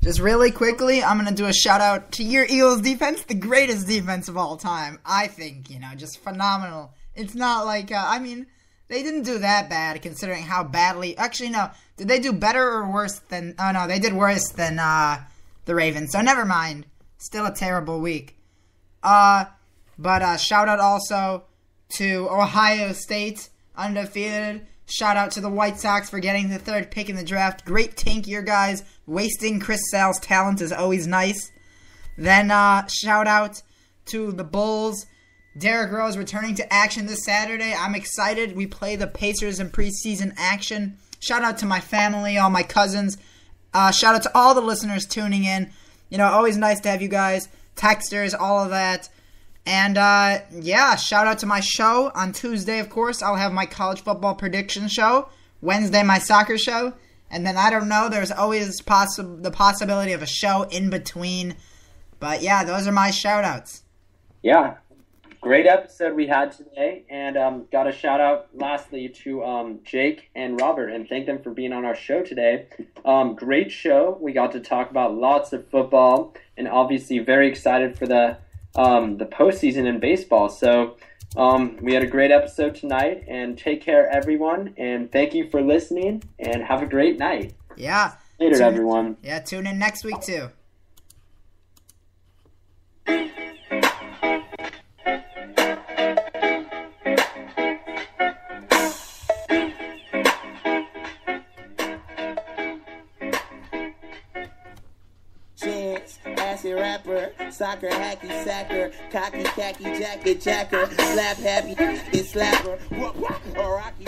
Just really quickly, I'm going to do a shout-out to your Eagles defense, the greatest defense of all time. I think, just phenomenal. It's not like, they didn't do that bad considering how badly... Actually, no. Did they do better or worse than... Oh, no, they did worse than the Ravens, so never mind. still a terrible week. But shout out also to Ohio State, undefeated. Shout out to the White Sox for getting the 3rd pick in the draft. Great tank year, guys. Wasting Chris Sale's talent is always nice. Then shout out to the Bulls. Derrick Rose returning to action this Saturday. I'm excited. We play the Pacers in preseason action. Shout out to my family, all my cousins. Shout out to all the listeners tuning in. Always nice to have you guys. Texters, all of that. And, shout out to my show. On Tuesday, of course, I'll have my college football prediction show. Wednesday, my soccer show. And then, I don't know, there's always the possibility of a show in between. But, yeah, those are my shout outs. Yeah. Great episode we had today, and got a shout out lastly to Jake and Robert, and thank them for being on our show today. Great show. We got to talk about lots of football, and obviously very excited for the postseason in baseball. So we had a great episode tonight, and take care, everyone, and thank you for listening, and have a great night. Yeah. Later, everyone. Yeah, tune in next week too. Rapper, soccer, hacky, sacker, cocky, khaki, jacket, jacker, slap happy, slapper, or rocky.